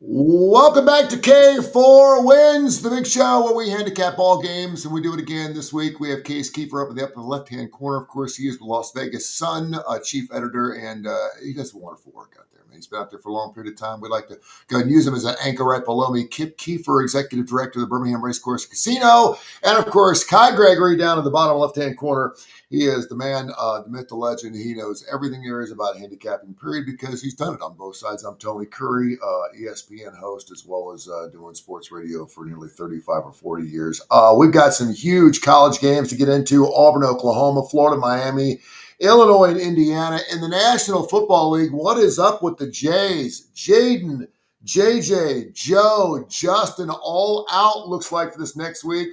Welcome back to K4Wins, the big show where we handicap all games, and we do it again this week. We have Case Kiefer up in the upper left-hand corner. Of course, he is the Las Vegas Sun chief editor, and he does wonderful work out there, man. He's been out there for a long period of time. We'd like to go ahead and use him as an anchor right below me. Kip Kiefer, executive director of the Birmingham Racecourse Casino, and of course, Kai Gregory down in the bottom left-hand corner. He is the man, the myth, the legend. He knows everything there is about handicapping, period, because he's done it on both sides. I'm Tony Kurre, ESPN host, as well as doing sports radio for nearly 35 or 40 years. We've got some huge college games to get into. Auburn, Oklahoma, Florida, Miami, Illinois, and Indiana. In the National Football League, what is up with the Jays? Jaden, JJ, Joe, Justin, all out, looks like, for this next week.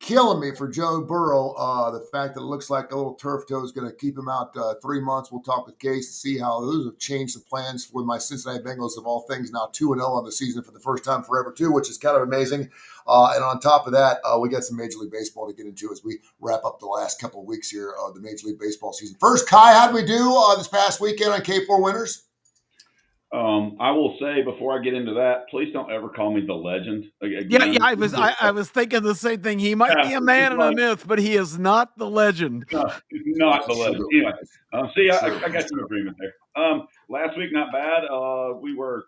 Killing me for Joe Burrow. The fact that it looks like a little turf toe is going to keep him out 3 months. We'll talk with Case to see how those have changed the plans for my Cincinnati Bengals, of all things, now 2-0 on the season for the first time forever, too, which is kind of amazing. And on top of that, we got some Major League Baseball to get into as we wrap up the last couple of weeks here of the Major League Baseball season. First, Kai, how did we do this past weekend on K4 Winners? I will say before I get into that, please don't ever call me the legend again. Yeah. I was thinking the same thing. He might be a man and a myth, but he is not the legend. No, he's not the legend. Anyway, I got some agreement there. Last week, not bad. We were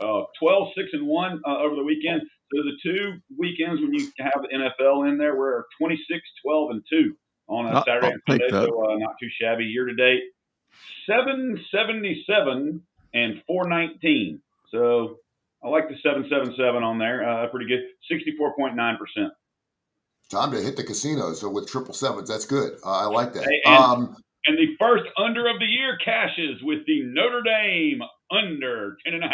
12-6-1 over the weekend. So the 2 weekends when you have the NFL in there, we're 26-12-2 on a Saturday and Sunday. So not too shabby. Year to date, 777 and 419. So I like the 777 on there. Pretty good. 64.9%. Time to hit the casinos with 777s. That's good. I like that. Hey, and the first under of the year cashes with the Notre Dame under 10.5.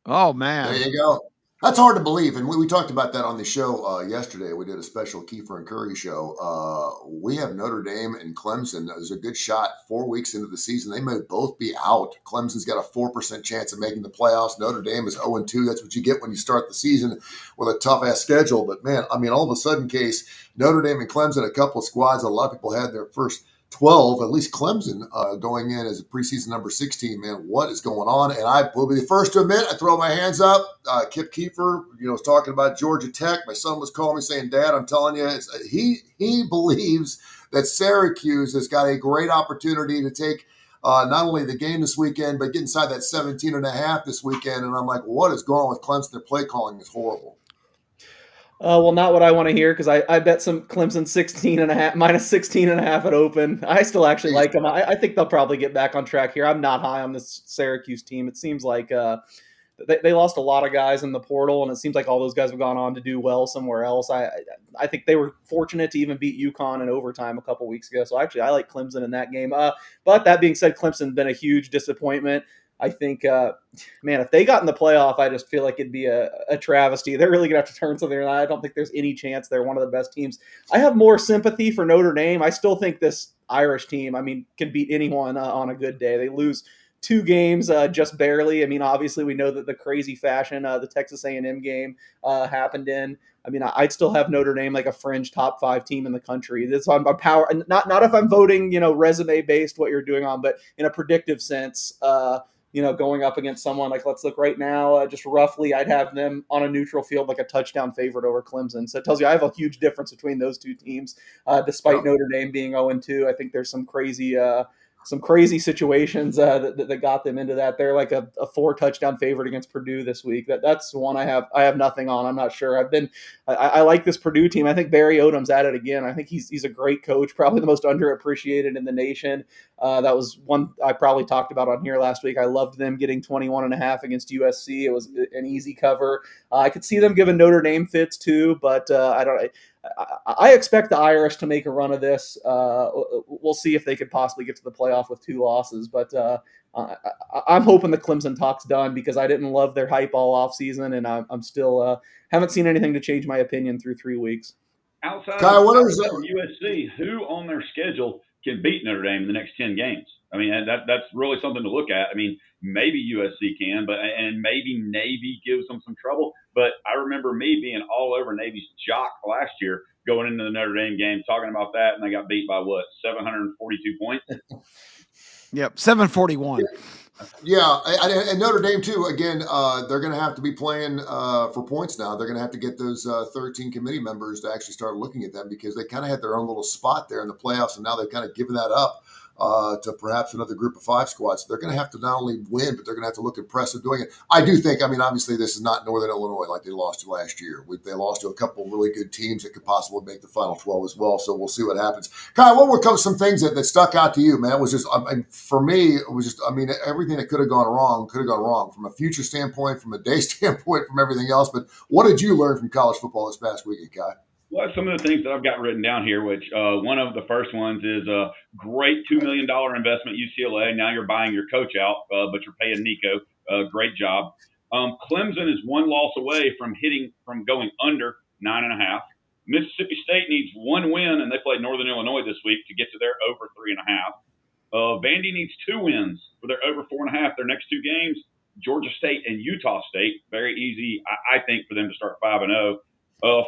Oh, man. There you go. That's hard to believe. And we talked about that on the show yesterday. We did a special Kiefer and Curry show. We have Notre Dame and Clemson. There's a good shot 4 weeks into the season. They may both be out. Clemson's got a 4% chance of making the playoffs. Notre Dame is 0-2. That's what you get when you start the season with a tough-ass schedule. But, man, I mean, all of a sudden, Case, Notre Dame and Clemson, a couple of squads, a lot of people had their first 12, at least Clemson, going in as a preseason number 16, man, what is going on? And I will be the first to admit, I throw my hands up. Kip Kiefer, was talking about Georgia Tech. My son was calling me saying, Dad, I'm telling you, he believes that Syracuse has got a great opportunity to take not only the game this weekend, but get inside that 17.5 this weekend. And I'm like, what is going on with Clemson? Their play calling is horrible. Well, not what I want to hear, because I bet some Clemson 16.5, minus 16.5 at open. I still actually like them. I think they'll probably get back on track here. I'm not high on this Syracuse team. It seems like they lost a lot of guys in the portal, and it seems like all those guys have gone on to do well somewhere else. I think they were fortunate to even beat UConn in overtime a couple weeks ago. So actually, I like Clemson in that game. But that being said, Clemson been a huge disappointment. I think, man, if they got in the playoff, I just feel like it'd be a travesty. They're really going to have to turn something around. I don't think there's any chance they're one of the best teams. I have more sympathy for Notre Dame. I still think this Irish team, can beat anyone on a good day. They lose 2 games just barely. Obviously, we know that the crazy fashion the Texas A&M game happened in. I'd still have Notre Dame like a fringe top 5 team in the country. This on my power, not if I'm voting, resume based what you're doing on, but in a predictive sense. Going up against someone like, let's look right now, just roughly, I'd have them on a neutral field like a touchdown favorite over Clemson. So it tells you I have a huge difference between those 2 teams, despite Notre Dame being 0-2. I think there's some crazy situations that got them into that. They're like a 4 touchdown favorite against Purdue this week. That's one I have nothing on. I'm not sure. I like this Purdue team. I think Barry Odom's at it again. I think he's a great coach, probably the most underappreciated in the nation. That was one I probably talked about on here last week. I loved them getting 21.5 against USC. It was an easy cover. I could see them giving Notre Dame fits too, but I expect the Irish to make a run of this. We'll see if they could possibly get to the playoff with 2 losses, but I'm hoping the Clemson talk's done, because I didn't love their hype all off season, and I'm still haven't seen anything to change my opinion through 3 weeks. Outside of USC, who on their schedule can beat Notre Dame in the next 10 games? That's really something to look at. Maybe USC can, and maybe Navy gives them some trouble. But I remember me being all over Navy's jock last year going into the Notre Dame game, talking about that, and they got beat by 742 points? Yep, 741. Yeah, and Notre Dame too. Again, they're going to have to be playing for points now. They're going to have to get those 13 committee members to actually start looking at them because they kind of had their own little spot there in the playoffs, and now they've kind of given that up to perhaps another group of 5 squads. So they're going to have to not only win, but they're going to have to look impressive doing it. I do think. I mean, obviously, this is not Northern Illinois like they lost to last year. They lost to a couple really good teams that could possibly make the Final 12 as well. So we'll see what happens. Kyle, what were some things that stuck out to you, man? It was just, I mean, for me, it was just, I mean, everything that could have gone wrong from a future standpoint, from a day standpoint, from everything else. But what did you learn from college football this past weekend, Kai? Well, some of the things that I've got written down here, which one of the first ones is a great $2 million investment UCLA. Now you're buying your coach out, but you're paying Nico. Great job. Clemson is one loss away from going under 9.5. Mississippi State needs one win, and they play Northern Illinois this week to get to their over 3.5. Vandy needs 2 wins for their over 4.5. Their next 2 games, Georgia State and Utah State. Very easy, I think, for them to start 5-0.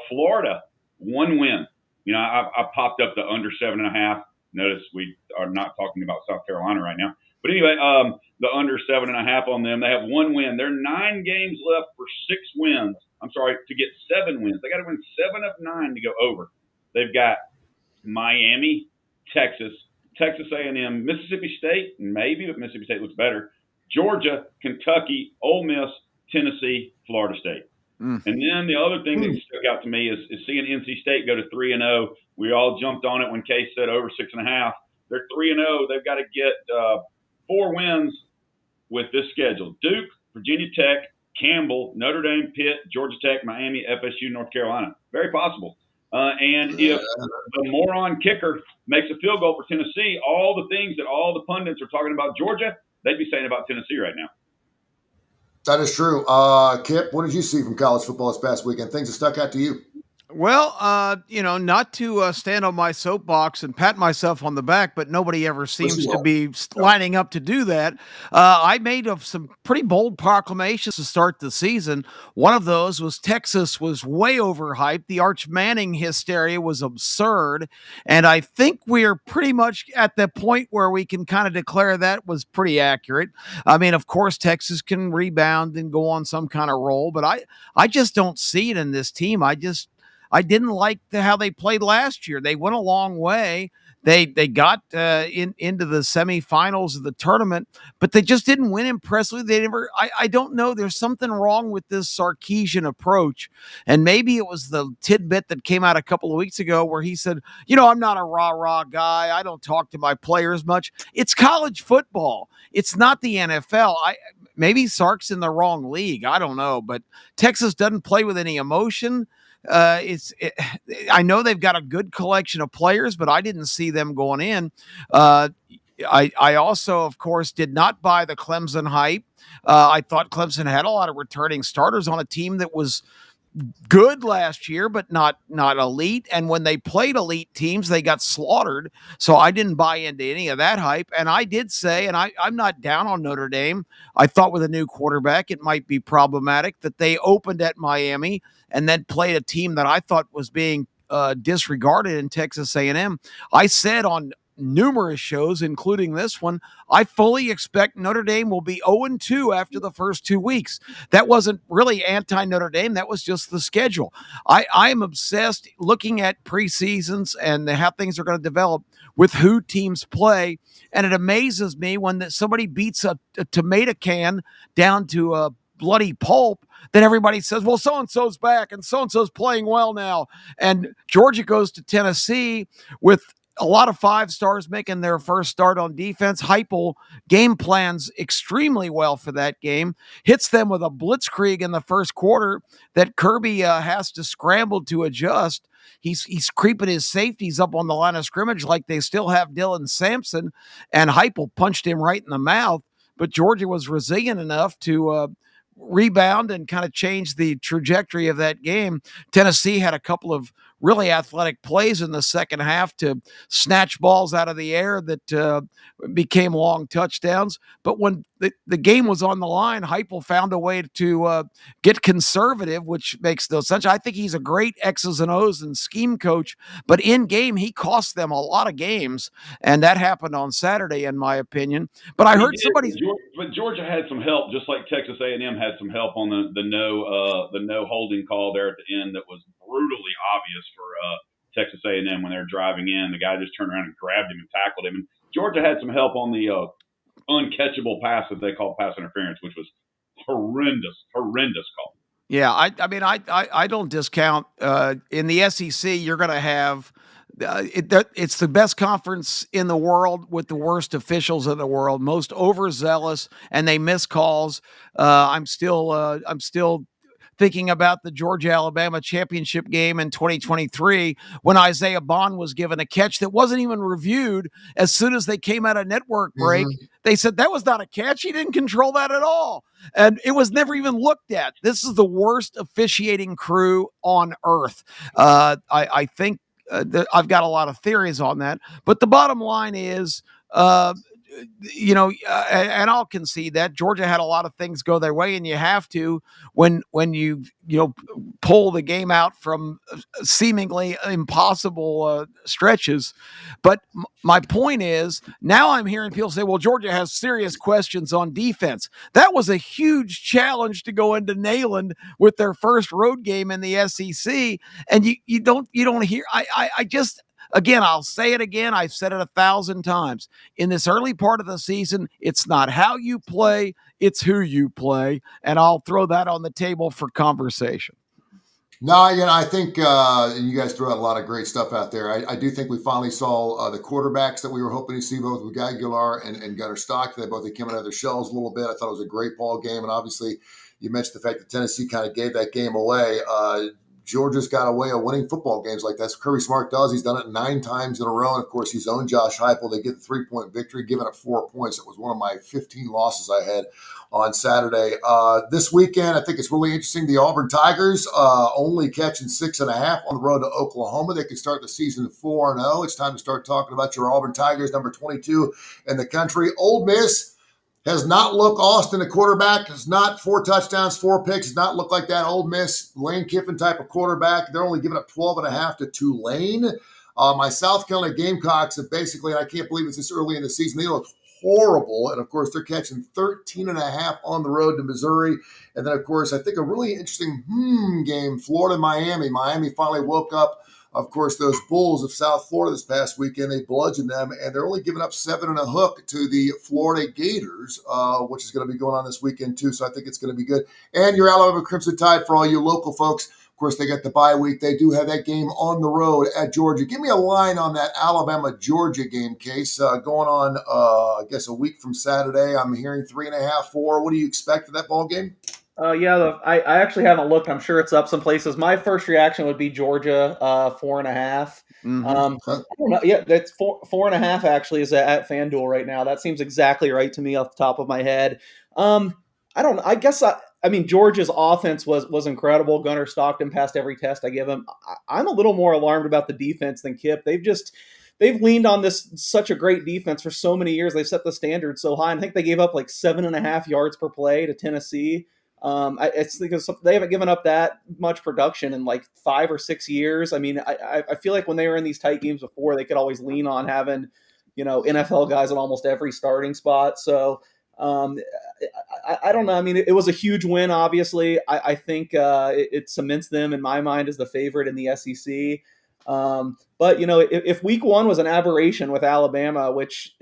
Florida, 1 win. You know, I popped up the under 7.5. Notice we are not talking about South Carolina right now. But anyway, the under 7.5 on them. They have 1 win. There are 9 games left for 6 wins. I'm sorry, to get 7 wins. They got to win 7 of 9 to go over. They've got Miami, Texas A&M, Mississippi State, maybe, but Mississippi State looks better. Georgia, Kentucky, Ole Miss, Tennessee, Florida State. And then the other thing that stuck out to me is seeing NC State go to 3-0. We all jumped on it when Case said over 6.5. They're 3-0. They've got to get 4 wins with this schedule: Duke, Virginia Tech, Campbell, Notre Dame, Pitt, Georgia Tech, Miami, FSU, North Carolina. Very possible. And if the moron kicker makes a field goal for Tennessee, all the things that all the pundits are talking about Georgia, they'd be saying about Tennessee right now. That is true. Kip, what did you see from college football this past weekend? Things that stuck out to you? Well, not to stand on my soapbox and pat myself on the back, but nobody ever seems to be lining up to do that. I made some pretty bold proclamations to start the season. One of those was Texas was way overhyped. The Arch Manning hysteria was absurd. And I think we're pretty much at the point where we can kind of declare that was pretty accurate. I mean, of course, Texas can rebound and go on some kind of roll, but I just don't see it in this team. I didn't like how they played last year. They went a long way. They got into the semifinals of the tournament, but they just didn't win impressively. They never. I don't know. There's something wrong with this Sarkisian approach, and maybe it was the tidbit that came out a couple of weeks ago where he said, I'm not a rah-rah guy. I don't talk to my players much. It's college football. It's not the NFL. Maybe Sark's in the wrong league. I don't know, but Texas doesn't play with any emotion. I know they've got a good collection of players, but I didn't see them going in. I also, of course, did not buy the Clemson hype. I thought Clemson had a lot of returning starters on a team that was good last year, but not elite. And when they played elite teams, they got slaughtered. So I didn't buy into any of that hype. And I did say, and I'm not down on Notre Dame. I thought with a new quarterback, it might be problematic that they opened at Miami and then played a team that I thought was being disregarded in Texas A&M. I said on numerous shows, including this one, I fully expect Notre Dame will be 0-2 after the first 2 weeks. That wasn't really anti-Notre Dame. That was just the schedule. I'm obsessed looking at preseasons and how things are going to develop with who teams play. And it amazes me when somebody beats a tomato can down to a bloody pulp, then everybody says, well, so-and-so's back and so-and-so's playing well now. And Georgia goes to Tennessee with a lot of 5 stars making their first start on defense. Heupel game plans extremely well for that game, hits them with a blitzkrieg in the first quarter that Kirby has to scramble to adjust. He's creeping his safeties up on the line of scrimmage like they still have Dylan Sampson, and Heupel punched him right in the mouth. But Georgia was resilient enough to rebound and kind of change the trajectory of that game. Tennessee had a couple of really athletic plays in the second half to snatch balls out of the air that became long touchdowns. But when the game was on the line, Heupel found a way to get conservative, which makes no sense. I think he's a great X's and O's and scheme coach, but in game, he cost them a lot of games. And that happened on Saturday, in my opinion. But I heard somebody. But Georgia had some help, just like Texas A&M had some help on the no holding call there at the end that was brutally obvious for Texas A&M when they were driving in. The guy just turned around and grabbed him and tackled him. And Georgia had some help on the uncatchable pass that they called pass interference, which was horrendous call. Yeah, I mean, I don't discount in the SEC. You're going to have it's the best conference in the world with the worst officials in the world, most overzealous, and they miss calls. I'm still thinking about the Georgia-Alabama championship game in 2023 when Isaiah Bond was given a catch that wasn't even reviewed. As soon as they came out of network break, they said that was not a catch. He didn't control that at all. And it was never even looked at. This is the worst officiating crew on earth. I think I've got a lot of theories on that. But the bottom line is, and I'll concede that Georgia had a lot of things go their way, and you have to when you pull the game out from seemingly impossible stretches. But my point is, now I'm hearing people say, well, Georgia has serious questions on defense. That was a huge challenge to go into Neyland with their first road game in the SEC, and you don't hear. I just. Again, I'll say it again. I've said it 1,000 times. In this early part of the season, it's not how you play, it's who you play. And I'll throw that on the table for conversation. No, I think you guys threw out a lot of great stuff out there. I do think we finally saw the quarterbacks that we were hoping to see, both with Aguilar and Gunnar Stock. They both came out of their shells a little bit. I thought it was a great ball game. And obviously, you mentioned the fact that Tennessee kind of gave that game away. Georgia's got a way of winning football games like that. That's what Kirby Smart does. He's done it 9 times in a row. And, of course, he's owned Josh Heupel. They get the 3-point victory, giving up 4 points. It was one of my 15 losses I had on Saturday. This weekend, I think it's really interesting. The Auburn Tigers only catching 6.5 on the road to Oklahoma. They can start the season 4-0. It's time to start talking about your Auburn Tigers, number 22 in the country. Ole Miss has not looked Austin, the quarterback. Has not 4 touchdowns, 4 picks. Has not looked like that Ole Miss Lane Kiffin type of quarterback. They're only giving up 12.5 to Tulane. My South Carolina Gamecocks have basically, and I can't believe it's this early in the season, they look horrible. And, of course, they're catching 13.5 on the road to Missouri. And then, of course, I think a really interesting game, Florida-Miami. Miami finally woke up. Of course, those Bulls of South Florida this past weekend, they bludgeoned them, and they're only giving up 7 and a hook to the Florida Gators, which is going to be going on this weekend too. So I think it's going to be good. And your Alabama Crimson Tide, for all you local folks, of course, they got the bye week. They do have that game on the road at Georgia. Give me a line on that Alabama-Georgia game, Case, going on, I guess, a week from Saturday. I'm hearing 3.5, 4. What do you expect for that ball game? I actually haven't looked. I'm sure it's up some places. My first reaction would be Georgia, 4.5. Mm-hmm. I don't know. Yeah, that's 4.5 actually is at FanDuel right now. That seems exactly right to me off the top of my head. I don't know. I mean, Georgia's offense was incredible. Gunnar Stockton passed every test I give him. I'm a little more alarmed about the defense than Kip. They've leaned on this such a great defense for so many years. They've set the standard so high. I think they gave up like 7.5 yards per play to Tennessee. It's because they haven't given up that much production in like 5 or 6 years. I mean, I feel like when they were in these tight games before, they could always lean on having, NFL guys at almost every starting spot. So I don't know. I mean, it was a huge win, obviously. I think it cements them in my mind as the favorite in the SEC. But, if week 1 was an aberration with Alabama, which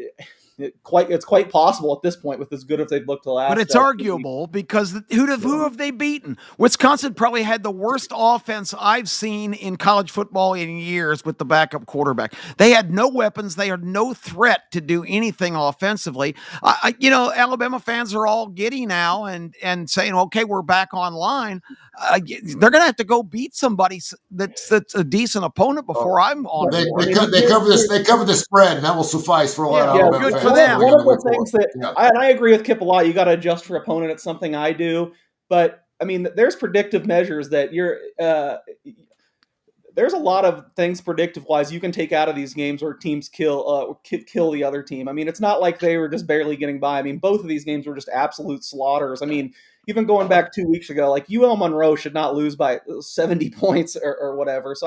it's quite possible at this point with as good as they've looked the last. But it's arguable because who have they beaten? Wisconsin probably had the worst offense I've seen in college football in years with the backup quarterback. They had no weapons. They had no threat to do anything offensively. Alabama fans are all giddy now and saying, okay, we're back online. They're going to have to go beat somebody that's a decent opponent before I'm on. They cover the spread, and that will suffice for a lot of Alabama fans. For them. One of the things that I agree with Kip a lot. You got to adjust for opponent. It's something I do, but I mean, there's predictive measures that there's a lot of things predictive wise you can take out of these games where teams kill the other team. I mean, it's not like they were just barely getting by. I mean, both of these games were just absolute slaughters. I mean, even going back 2 weeks ago, like UL Monroe should not lose by 70 points or whatever. So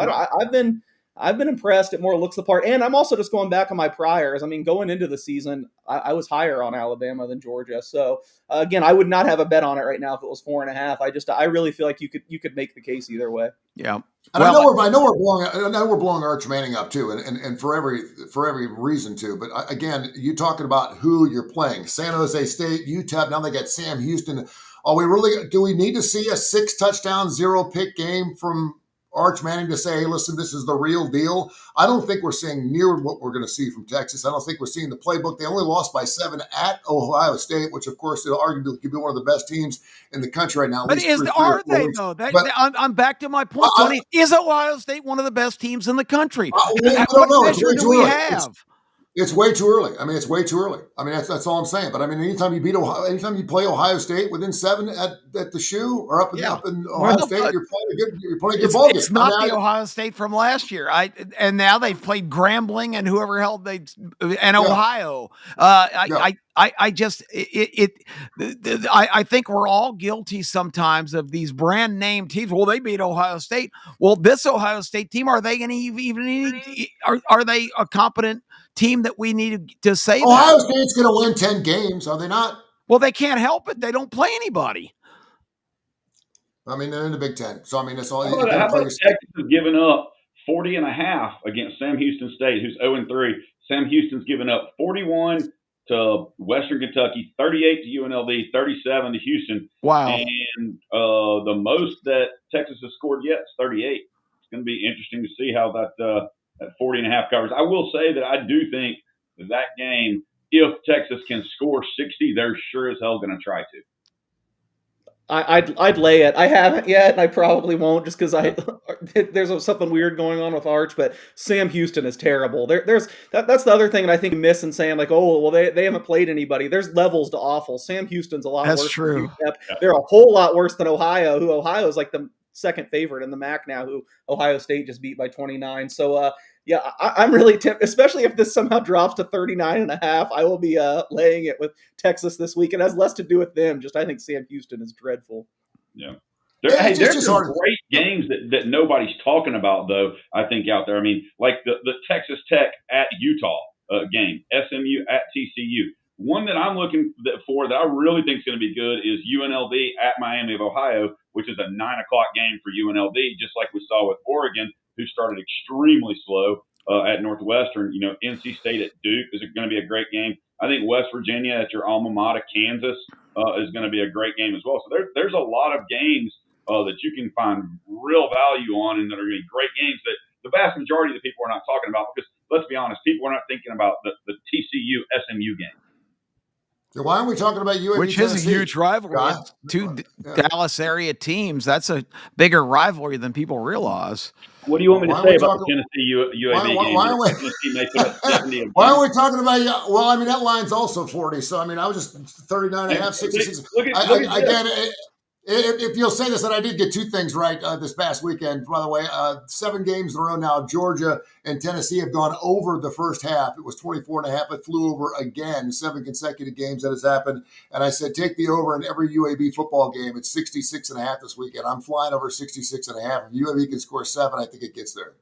I've been impressed. It more looks the part. And I'm also just going back on my priors. I mean, going into the season, I was higher on Alabama than Georgia. So again, I would not have a bet on it right now if it was 4.5. I really feel like you could make the case either way. Yeah. And well, I know we're blowing Arch Manning up too, and for every reason to. But again, you talking about who you're playing: San Jose State, UTEP. Now they got Sam Houston. Do we need to see a 6 touchdown, 0 pick game from Arch Manning to say, hey, listen, this is the real deal? I don't think we're seeing near what we're going to see from Texas. I don't think we're seeing the playbook. They only lost by 7 at Ohio State, which, of course, arguably could be one of the best teams in the country right now. But are they, though? I'm back to my point, Tony. Is Ohio State one of the best teams in the country? I don't know. Measure do we have? It's way too early. I mean, it's way too early. I mean, that's all I'm saying. But I mean, anytime you play Ohio State within 7 at the shoe or up in Ohio State, you're playing a good ball game. It's not the Ohio State from last year. And now they've played Grambling and whoever held Ohio. I think we're all guilty sometimes of these brand name teams. Well, they beat Ohio State. Well, this Ohio State team, are they going to even are they a competent team that we need to say Ohio State's going to win 10 games, are they not? Well, they can't help it. They don't play anybody. I mean, they're in the Big Ten. So, I mean, it's all. How about Texas has given up 40.5 against Sam Houston State, who's 0-3. Sam Houston's given up 41 to Western Kentucky, 38 to UNLV, 37 to Houston. Wow. And the most that Texas has scored yet is 38. It's going to be interesting to see how that 40.5 covers. I will say that I do think that game, if Texas can score 60, they're sure as hell going to try to. I'd lay it. I haven't yet, and I probably won't, just because there's something weird going on with Arch. But Sam Houston is terrible. That's the other thing that I think we miss in saying, like, oh well, they haven't played anybody. There's levels to awful. Sam Houston's a lot worse. That's true. They're a whole lot worse than Ohio. Ohio is like the second favorite in the MAC now, who Ohio State just beat by 29. So I'm really tempted, especially if this somehow drops to 39.5. I will be laying it with Texas this week. It has less to do with them. Just I think Sam Houston is dreadful. Yeah. There's some great games that nobody's talking about, though, I think, out there. I mean, like the Texas Tech at Utah game, SMU at TCU. One that I'm looking for that I really think is going to be good is UNLV at Miami of Ohio, which is a 9 o'clock game for UNLV, just like we saw with Oregon, who started extremely slow at Northwestern. NC State at Duke is going to be a great game. I think West Virginia at your alma mater, Kansas, is going to be a great game as well. So there's a lot of games that you can find real value on and that are going to be great games that the vast majority of the people are not talking about because, let's be honest, people are not thinking about the TCU-SMU game. So why aren't we talking about UAB? Which is a huge rivalry. Two Dallas area teams. That's a bigger rivalry than people realize. What do you want me to say about the Tennessee UAB game? Why are we talking about? Well, I mean, that line's also 40. So, I mean, I was just 39.5, 66. Again, if you'll say this, and I did get 2 things right this past weekend, by the way. 7 games in a row now, Georgia and Tennessee have gone over the first half. It was 24.5. It flew over again. 7 consecutive games that has happened. And I said, take the over in every UAB football game. It's 66.5 this weekend. I'm flying over 66.5. If UAB can score 7, I think it gets there.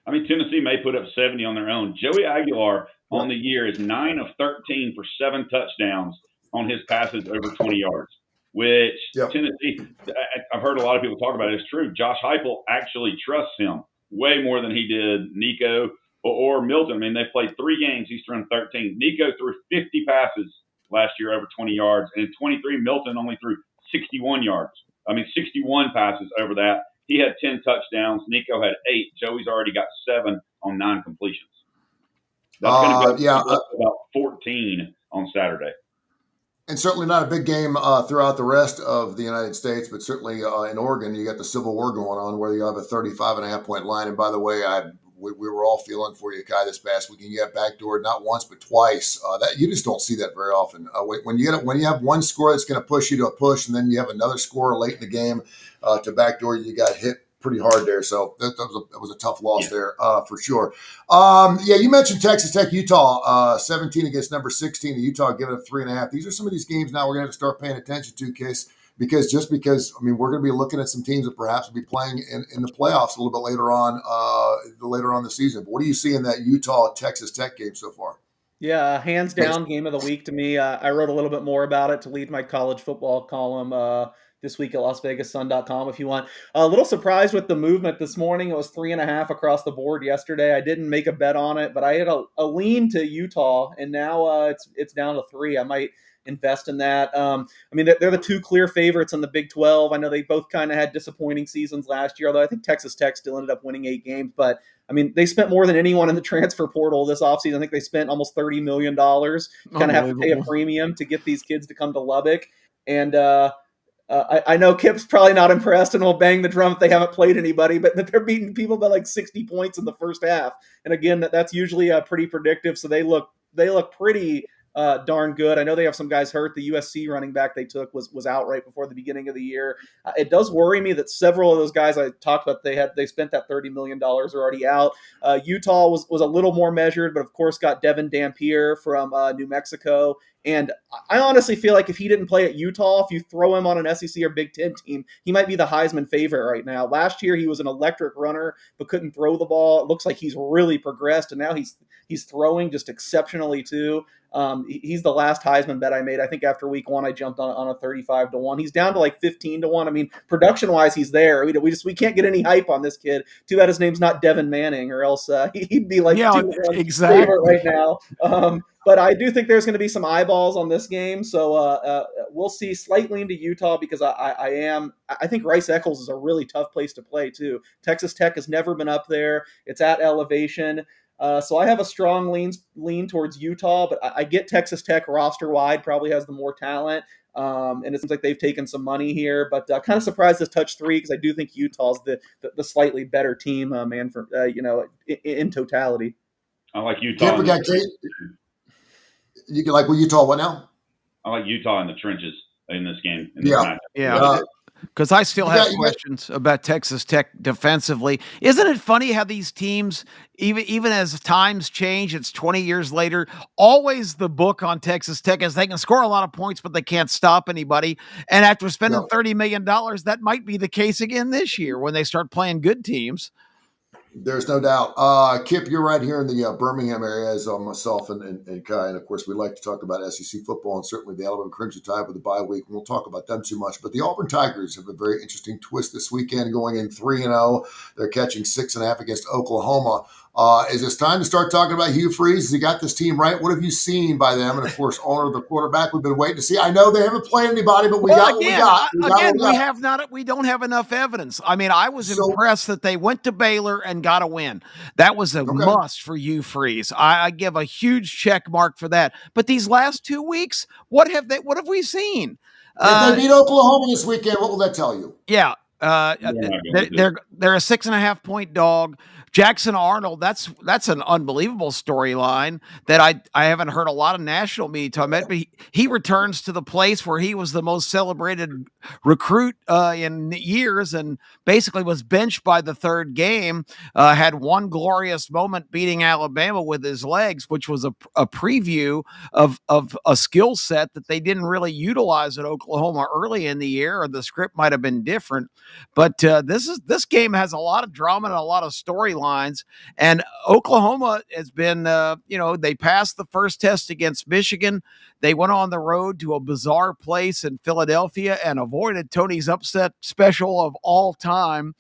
I mean, Tennessee may put up 70 on their own. Joey Aguilar on the year is 9 of 13 for 7 touchdowns on his passes over 20 yards. Which Tennessee, I've heard a lot of people talk about it. It's true. Josh Heupel actually trusts him way more than he did Nico or Milton. I mean, they played 3 games. He's thrown 13. Nico threw 50 passes last year over 20 yards. And in 23, Milton only threw 61 yards. I mean, 61 passes over that. He had 10 touchdowns. Nico had 8. Joey's already got 7 on 9 completions. That's going to go about 14 on Saturday. And certainly not a big game throughout the rest of the United States, but certainly in Oregon, you got the Civil War going on where you have a 35.5-point line. And by the way, we were all feeling for you, Kai, this past weekend. You got backdoored not once but twice. That you just don't see that very often. When you have one score that's going to push you to a push, and then you have another score late in the game to backdoor, you got hit pretty hard there. So that was a tough loss there for sure. You mentioned Texas Tech, Utah, 17 against number 16. And Utah giving up 3.5. These are some of these games now we're going to have to start paying attention to, Case. Because we're going to be looking at some teams that perhaps will be playing in the playoffs a little bit later on the season. But what do you see in that Utah Texas Tech game so far? Yeah, hands down game of the week to me. I wrote a little bit more about it to lead my college football column this week at LasVegasSun.com if you want. A little surprised with the movement this morning. It was 3.5 across the board yesterday. I didn't make a bet on it, but I had a lean to Utah, and now it's down to 3. I might invest in that. They're the two clear favorites in the Big 12. I know they both kind of had disappointing seasons last year, although I think Texas Tech still ended up winning 8 games. But they spent more than anyone in the transfer portal this offseason. I think they spent almost $30 million. Kind of have to pay a premium to get these kids to come to Lubbock. And I know Kip's probably not impressed and will bang the drum if they haven't played anybody, but they're beating people by like 60 points in the first half. And again, that's usually pretty predictive. So they look pretty darn good. I know they have some guys hurt. The USC running back they took was out right before the beginning of the year. It does worry me that several of those guys I talked about, they spent that $30 million are already out. Utah was a little more measured, but of course got Devin Dampier from New Mexico. And I honestly feel like if he didn't play at Utah, if you throw him on an SEC or Big Ten team, he might be the Heisman favorite right now. Last year, he was an electric runner, but couldn't throw the ball. It looks like he's really progressed, and now he's throwing just exceptionally too. He's the last Heisman bet I made. I think after week 1, I jumped on a 35-1. He's down to like 15-1. Production wise, he's there. We can't get any hype on this kid. Too bad his name's not Devin Manning, or else he'd be like exactly favorite right now. But I do think there's going to be some eyeballs on this game, so we'll see. Slightly into Utah because I think Rice-Eccles is a really tough place to play too. Texas Tech has never been up there. It's at elevation. So I have a strong lean towards Utah, but I get Texas Tech roster-wide probably has the more talent, and it seems like they've taken some money here. But kind of surprised this touch 3 because I do think Utah's the slightly better team, in totality. I like Utah. You can like Utah what now? I like Utah in the trenches in this game. Because I still have questions about Texas Tech defensively. Isn't it funny how these teams, even as times change, it's 20 years later, always the book on Texas Tech is they can score a lot of points, but they can't stop anybody. And after spending $30 million, that might be the case again this year when they start playing good teams. There's no doubt. Kip, you're right here in the Birmingham area, as myself and Kai. And, of course, we like to talk about SEC football and certainly the Alabama Crimson Tide with the bye week. And we'll talk about them too much. But the Auburn Tigers have a very interesting twist this weekend, going in 3-0. They're catching 6.5 against Oklahoma. Is it time to start talking about Hugh Freeze? Has he got this team right? What have you seen by them? And, of course, owner of the quarterback, we've been waiting to see. I know they haven't played anybody, but we don't have enough evidence. I was impressed that they went to Baylor and got a win. That was a must for Hugh Freeze. I give a huge check mark for that. But these last 2 weeks, what have we seen? If they beat Oklahoma this weekend, what will that tell you? Yeah. They're a 6.5 point dog. Jackson Arnold, that's an unbelievable storyline that I haven't heard a lot of national media talk about, but he returns to the place where he was the most celebrated recruit in years and basically was benched by the third game, had one glorious moment beating Alabama with his legs, which was a preview of a skill set that they didn't really utilize at Oklahoma early in the year, or the script might have been different. But this game has a lot of drama and a lot of storylines. And Oklahoma has been, they passed the first test against Michigan. They went on the road to a bizarre place in Philadelphia and avoided Tony's upset special of all time.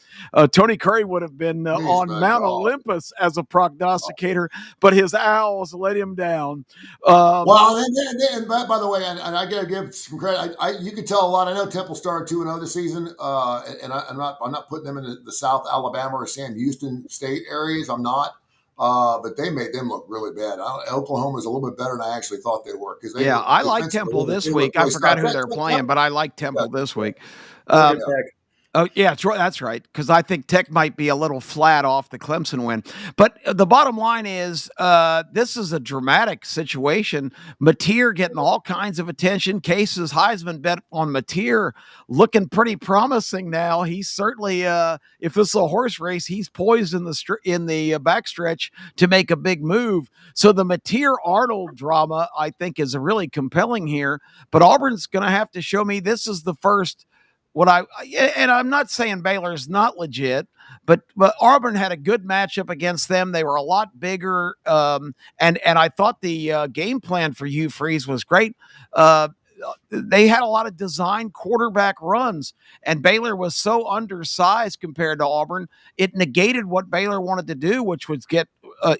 Tony Curry would have been on Mount Olympus as a prognosticator, but his Owls let him down. And by the way, and I got to give some credit. You can tell a lot. I know Temple started 2-0 this season, and I'm not putting them in the South Alabama or Sam Houston State areas. I'm not. But they made them look really bad. Oklahoma is a little bit better than I actually thought they were. I like Temple this week. I forgot who they're playing, but I like Temple this week. Oh, yeah, that's right. Because I think Tech might be a little flat off the Clemson win. But the bottom line is this is a dramatic situation. Mateer getting all kinds of attention. Case's Heisman bet on Mateer looking pretty promising now. He's certainly, if this is a horse race, he's poised in the backstretch to make a big move. So the Mateer Arnold drama, I think, is really compelling here. But Auburn's going to have to show me this is the first and I'm not saying Baylor's not legit, but Auburn had a good matchup against them. They were a lot bigger, and I thought the game plan for Hugh Freeze was great. They had a lot of design quarterback runs, and Baylor was so undersized compared to Auburn. It negated what Baylor wanted to do, which was get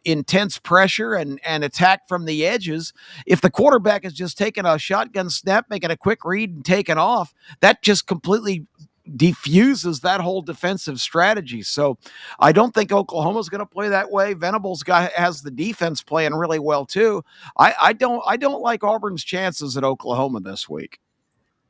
intense pressure and attack from the edges. If the quarterback is just taking a shotgun snap, making a quick read and taking off, that just completely diffuses that whole defensive strategy. So I don't think Oklahoma's going to play that way. Venables has the defense playing really well too. I don't like Auburn's chances at Oklahoma this week.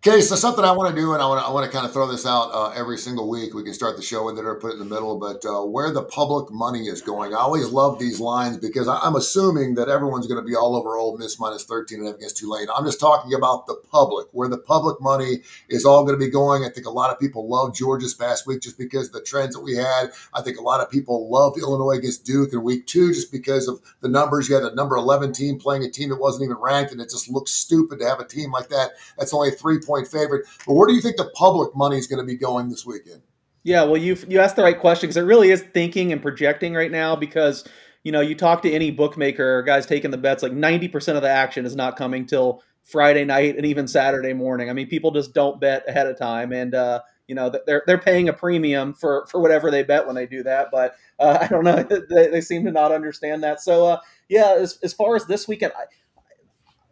Okay, so something I want to do, and I want to kind of throw this out every single week. We can start the show with it or put it in the middle, but where the public money is going. I always love these lines because I'm assuming that everyone's going to be all over Ole Miss minus 13 against Tulane. I'm just talking about the public, where the public money is all going to be going. I think a lot of people love Georgia this past week just because of the trends that we had. I think a lot of people loved Illinois against Duke in week 2 just because of the numbers. You had a number 11 team playing a team that wasn't even ranked, and it just looks stupid to have a team like that. That's only a 3-point favorite. But where do you think the public money is going to be going this weekend? Yeah, well, you asked the right question because it really is thinking and projecting right now because, you talk to any bookmaker or guys taking the bets, like 90% of the action is not coming till Friday night and even Saturday morning. I mean, people just don't bet ahead of time, and they're paying a premium for whatever they bet when they do that. But I don't know, they seem to not understand that. So as far as this weekend,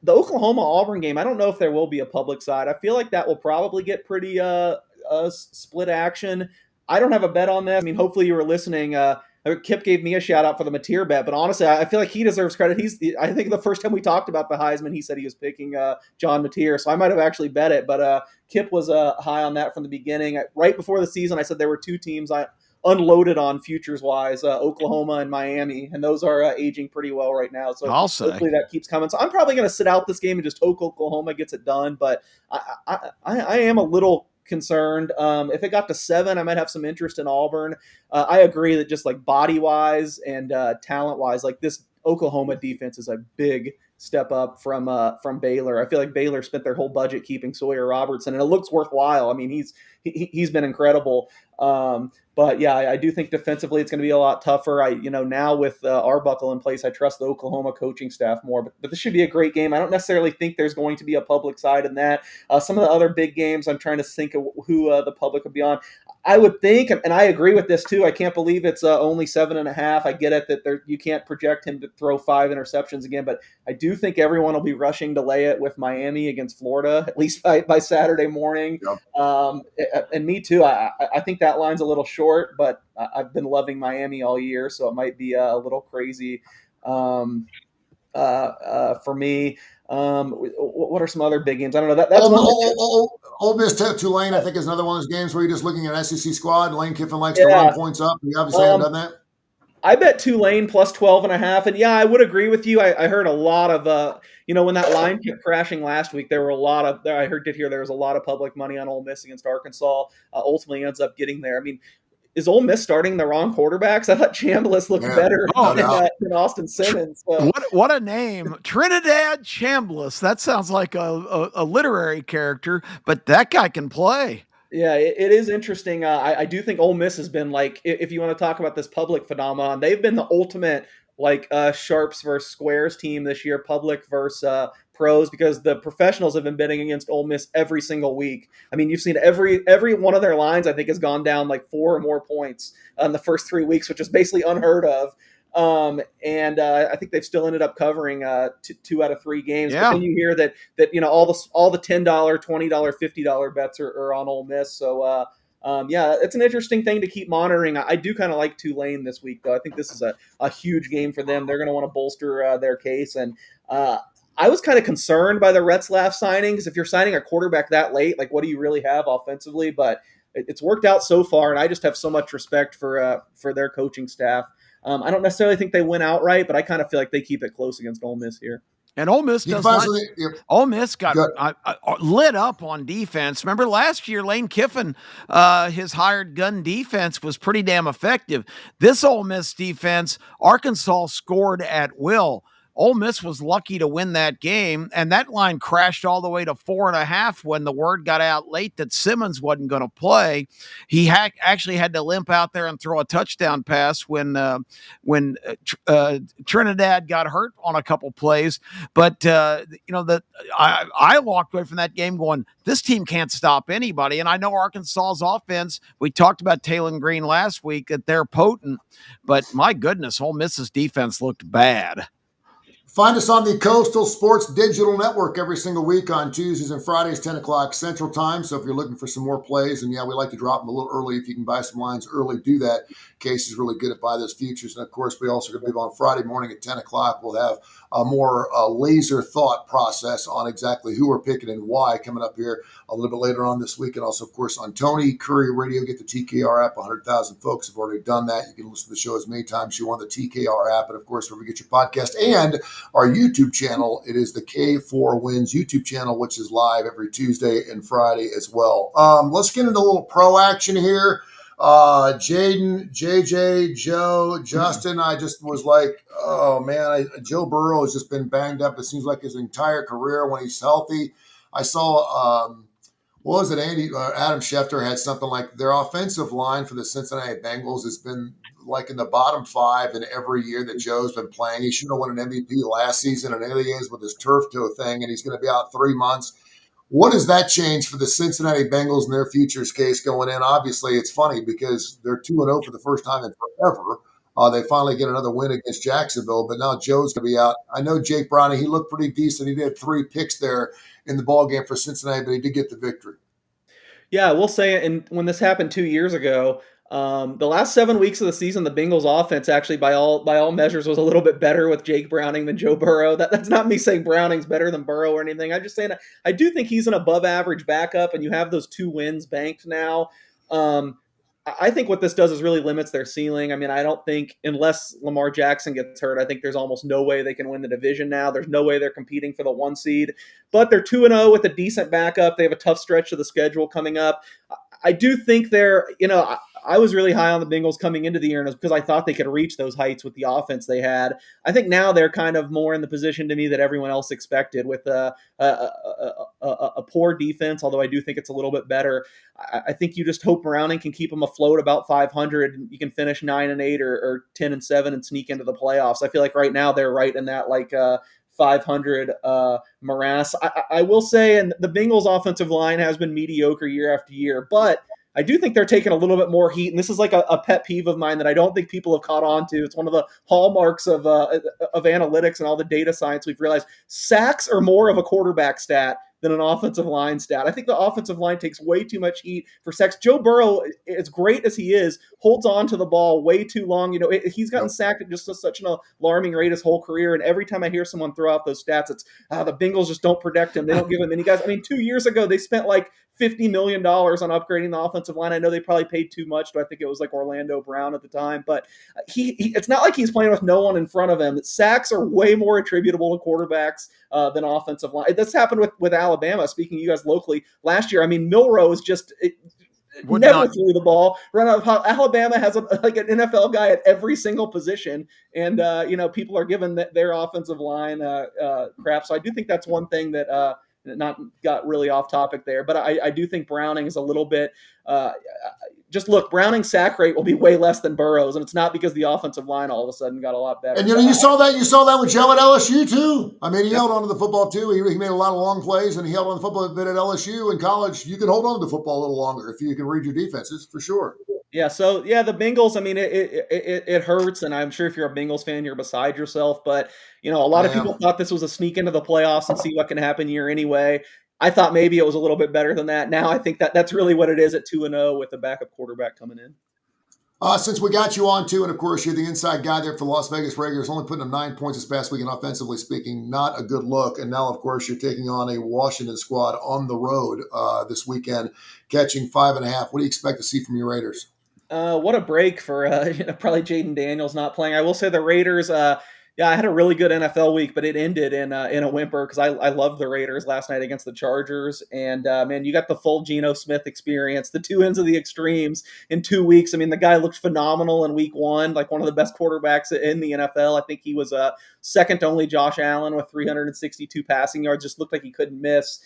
the Oklahoma-Auburn game, I don't know if there will be a public side. I feel like that will probably get pretty split action. I don't have a bet on this. I mean, hopefully you were listening. Kip gave me a shout out for the Mateer bet, but honestly, I feel like he deserves credit. I think the first time we talked about the Heisman, he said he was picking John Mateer, so I might have actually bet it. But Kip was high on that from the beginning. Right before the season, I said there were 2 teams I unloaded on futures-wise, Oklahoma and Miami, and those are aging pretty well right now. So hopefully that keeps coming. So I'm probably going to sit out this game and just hope Oklahoma gets it done. But I am a little concerned. If it got to 7, I might have some interest in Auburn. I agree that just like body-wise and talent-wise, like this Oklahoma defense is a big step up from Baylor. I feel like Baylor spent their whole budget keeping Sawyer Robertson, and it looks worthwhile. I mean, he's been incredible. But yeah, I do think defensively it's going to be a lot tougher. Now with Arbuckle in place, I trust the Oklahoma coaching staff more. But this should be a great game. I don't necessarily think there's going to be a public side in that. Some of the other big games, I'm trying to think of who the public would be on. I would think, and I agree with this too. I can't believe it's only 7.5. I get it that you can't project him to throw 5 interceptions again, but I do think everyone will be rushing to lay it with Miami against Florida, at least by Saturday morning. Yep. And me too. I think that line's a little short, but I've been loving Miami all year, so it might be a little crazy for me. What are some other big games? I don't know. That's Ole Miss Tulane, I think, is another one of those games where you're just looking at an SEC squad. Lane Kiffin likes to run points up. You obviously haven't done that. I bet Tulane plus 12.5. And yeah, I would agree with you. I heard a lot of, when that line kept crashing last week, there were a lot of, there was a lot of public money on Ole Miss against Arkansas. Ultimately ends up getting there. I mean, is Ole Miss starting the wrong quarterbacks? I thought Chambliss looked better than Austin Simmons. So. What a name. Trinidad Chambliss. That sounds like a literary character, but that guy can play. Yeah, it is interesting. I do think Ole Miss has been like, if you want to talk about this public phenomenon, they've been the ultimate sharps versus squares team this year, public versus pros, because the professionals have been betting against Ole Miss every single week. I mean, you've seen every one of their lines, I think, has gone down like 4 or more points in the first 3 weeks, which is basically unheard of. I think they've still ended up covering 2 out of 3 games. Yeah. But then you hear that all the $10, $20, $50 bets are on Ole Miss. So it's an interesting thing to keep monitoring. I do kind of like Tulane this week, though. I think this is a huge game for them. They're going to want to bolster their case. And I was kind of concerned by the Retzlaff signings. If you're signing a quarterback that late, like what do you really have offensively? But it's worked out so far, and I just have so much respect for their coaching staff. I don't necessarily think they win outright, but I kind of feel like they keep it close against Ole Miss here. And Ole Miss does not. Ole Miss got lit up on defense. Remember last year, Lane Kiffin, his hired gun defense was pretty damn effective. This Ole Miss defense, Arkansas scored at will. Ole Miss was lucky to win that game, and that line crashed all the way to 4.5 when the word got out late that Simmons wasn't going to play. He actually had to limp out there and throw a touchdown pass when Trinidad got hurt on a couple plays. But I walked away from that game going, this team can't stop anybody. And I know Arkansas's offense, we talked about Taylor Green last week, that they're potent, but my goodness, Ole Miss's defense looked bad. Find us on the Coastal Sports Digital Network every single week on Tuesdays and Fridays, 10 o'clock Central Time. So if you're looking for some more plays, and we like to drop them a little early. If you can buy some lines early, do that. Case is really good at buy those futures. And of course, we also going to be on Friday morning at 10 o'clock. We'll have a more laser thought process on exactly who we're picking and why coming up here a little bit later on this week. And also, of course, on Tony Kurre Radio, get the TKR app. 100,000 folks have already done that. You can listen to the show as many times as you want the TKR app. And of course, where we get your podcast and our YouTube channel. It is the K4Wins YouTube channel, which is live every Tuesday and Friday as well. Let's get into a little pro action here. Jaden, JJ, Joe, Justin, I just was like, oh man, Joe Burrow has just been banged up. It seems like his entire career when he's healthy. I saw, what was it, Andy? Adam Schefter had something like their offensive line for the Cincinnati Bengals has been like in the bottom 5 in every year that Joe's been playing. He should have won an MVP last season, and here he is with his turf toe thing, and he's going to be out 3 months. What does that change for the Cincinnati Bengals and their futures case going in? Obviously, it's funny because they're 2-0 for the first time in forever. They finally get another win against Jacksonville, but now Joe's going to be out. I know Jake Browning, he looked pretty decent. He did 3 picks there in the ball game for Cincinnati, but he did get the victory. Yeah, we'll say it. And when this happened 2 years ago, the last 7 weeks of the season, the Bengals offense actually by all measures was a little bit better with Jake Browning than Joe Burrow. That's not me saying Browning's better than Burrow or anything. I'm just saying I do think he's an above average backup, and you have those 2 wins banked now. I think what this does is really limits their ceiling. I mean, I don't think unless Lamar Jackson gets hurt, I think there's almost no way they can win the division now. There's no way they're competing for the 1 seed, but they're 2-0 with a decent backup. They have a tough stretch of the schedule coming up. I do think they're, I was really high on the Bengals coming into the year, and it was because I thought they could reach those heights with the offense they had. I think now they're kind of more in the position to me that everyone else expected with a poor defense, although I do think it's a little bit better. I think you just hope Browning can keep them afloat about 500, and you can finish 9-8 or 10-7 and sneak into the playoffs. I feel like right now they're right in that 500 morass. I will say, and the Bengals offensive line has been mediocre year after year, but I do think they're taking a little bit more heat, and this is like a pet peeve of mine that I don't think people have caught on to. It's one of the hallmarks of analytics and all the data science we've realized. Sacks are more of a quarterback stat than an offensive line stat. I think the offensive line takes way too much heat for sacks. Joe Burrow, as great as he is, holds on to the ball way too long. He's gotten sacked at just such an alarming rate his whole career, and every time I hear someone throw out those stats, it's the Bengals just don't protect him. They don't give him any guys. I mean, 2 years ago, they spent like $50 million on upgrading the offensive line. I know they probably paid too much. I think it was like Orlando Brown at the time, but it's not like he's playing with no one in front of him. Sacks are way more attributable to quarterbacks than offensive line. This happened with Alabama. Speaking of you guys locally, last year, I mean, Milrose just never threw the ball. Run out of Alabama has an NFL guy at every single position, and people are giving their offensive line crap. So I do think that's one thing that not got really off topic there, but I do think Browning is a little bit. Just look, Browning's sack rate will be way less than Burrow's, and it's not because the offensive line all of a sudden got a lot better. And you saw that with Joe at LSU too. I mean, he held on to the football too. He made a lot of long plays, and he held on to the football a bit at LSU. In college, you can hold on to the football a little longer if you can read your defenses, for sure. Yeah, so the Bengals, I mean, it hurts, and I'm sure if you're a Bengals fan, you're beside yourself. But a lot of people thought this was a sneak into the playoffs and see what can happen here anyway. I thought maybe it was a little bit better than that. Now I think that's really what it is at 2-0 with the backup quarterback coming in. Since we got you on too, and of course you're the inside guy there for the Las Vegas Raiders, only putting up 9 points this past weekend, offensively speaking, not a good look. And now, of course, you're taking on a Washington squad on the road this weekend, catching 5.5. What do you expect to see from your Raiders? What a break for probably Jaden Daniels not playing. I will say the Raiders. Yeah, I had a really good NFL week, but it ended in a whimper because I loved the Raiders last night against the Chargers. And man, you got the full Geno Smith experience, the two ends of the extremes in 2 weeks. I mean, the guy looked phenomenal in week one, like one of the best quarterbacks in the NFL. I think he was second to only Josh Allen with 362 passing yards. Just looked like he couldn't miss.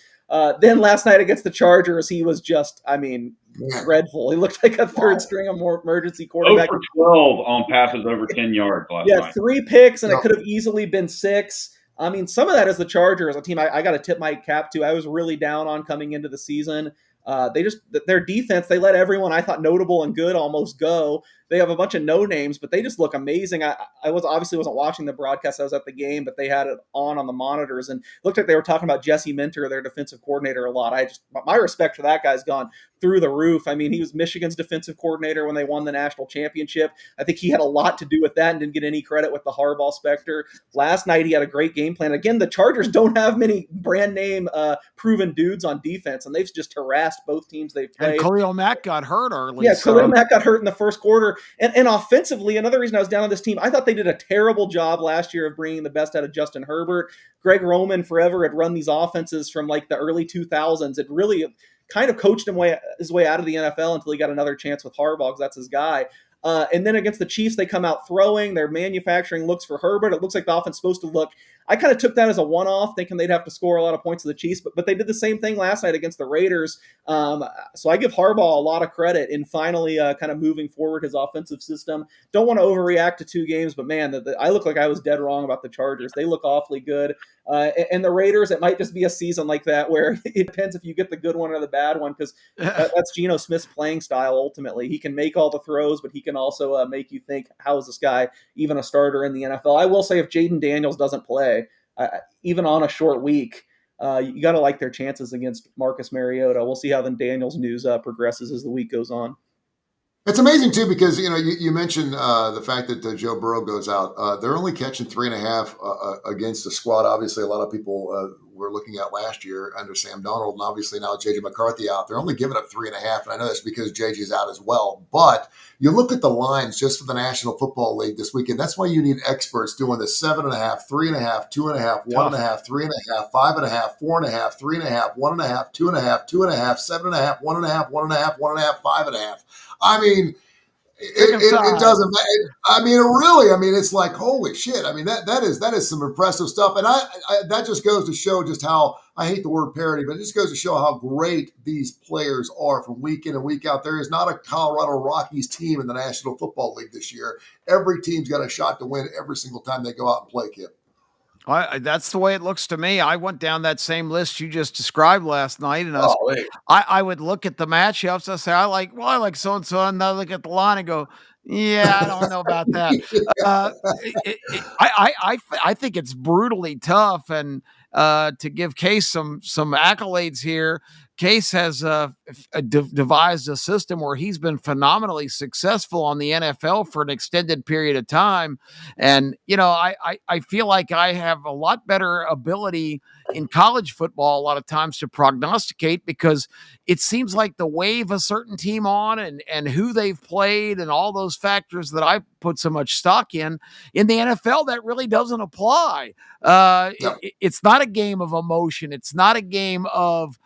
Then last night against the Chargers, he was just, I mean, dreadful. He looked like a third string emergency quarterback. 0 for 12 on passes over 10 yards last night. 3 picks, and it could have easily been 6. I mean, some of that is the Chargers, a team I got to tip my cap to. I was really down on coming into the season. Their defense, they let everyone I thought notable and good almost go. They have a bunch of no names, but they just look amazing. I wasn't watching the broadcast. I was at the game, but they had it on the monitors, and it looked like they were talking about Jesse Minter, their defensive coordinator, a lot. My respect for that guy's gone through the roof. I mean, he was Michigan's defensive coordinator when they won the national championship. I think he had a lot to do with that and didn't get any credit with the Harbaugh specter. Last night, he had a great game plan. Again, the Chargers don't have many brand name proven dudes on defense, and they've just harassed both teams they've played. And Khalil Mack got hurt early. Yeah, Khalil Mack got hurt in the first quarter. And offensively, another reason I was down on this team, I thought they did a terrible job last year of bringing the best out of Justin Herbert. Greg Roman forever had run these offenses from like the early 2000s. It really kind of coached his way out of the NFL until he got another chance with Harbaugh because that's his guy. And then against the Chiefs, they come out throwing. They're manufacturing looks for Herbert. It looks like the offense is supposed to look. I kind of took that as a one-off, thinking they'd have to score a lot of points to the Chiefs, but they did the same thing last night against the Raiders. So I give Harbaugh a lot of credit in finally kind of moving forward his offensive system. Don't want to overreact to 2 games, but man, I look like I was dead wrong about the Chargers. They look awfully good. And the Raiders, it might just be a season like that where it depends if you get the good one or the bad one, because that's Geno Smith's playing style ultimately. He can make all the throws, but he can also make you think, how is this guy even a starter in the NFL? I will say if Jaden Daniels doesn't play, even on a short week, you got to like their chances against Marcus Mariota. We'll see how the Daniels news progresses as the week goes on. It's amazing too because you mentioned the fact that Joe Burrow goes out. They're only catching 3.5 against the squad. Obviously, a lot of people were looking at last year under Sam Darnold, and obviously now JJ McCarthy out. They're only giving up 3.5, and I know that's because JJ's out as well. But you look at the lines just for the National Football League this weekend. That's why you need experts doing the 7.5, 3.5, 2.5, 1.5, 3.5, 5.5, 4.5, 3.5, 1.5, 2.5, 2.5, 7.5, 1.5, 1.5, 1.5, 5.5. I mean, it doesn't matter. I mean, it's like, holy shit. I mean, that is some impressive stuff. And I that just goes to show just how, I hate the word parity, but it just goes to show how great these players are from week in and week out. There is not a Colorado Rockies team in the National Football League this year. Every team's got a shot to win every single time they go out and play, Kip. That's the way it looks to me. I went down that same list you just described last night, and I would look at the matchups. I say, I like so-and-so, and I look at the line and go, yeah, I don't know about that. I think it's brutally tough, and to give Case some accolades here, Case has devised a system where he's been phenomenally successful on the NFL for an extended period of time. And, I feel like I have a lot better ability in college football a lot of times to prognosticate, because it seems like the wave a certain team on and who they've played and all those factors that I put so much stock in the NFL, that really doesn't apply. It's not a game of emotion. It's not a game of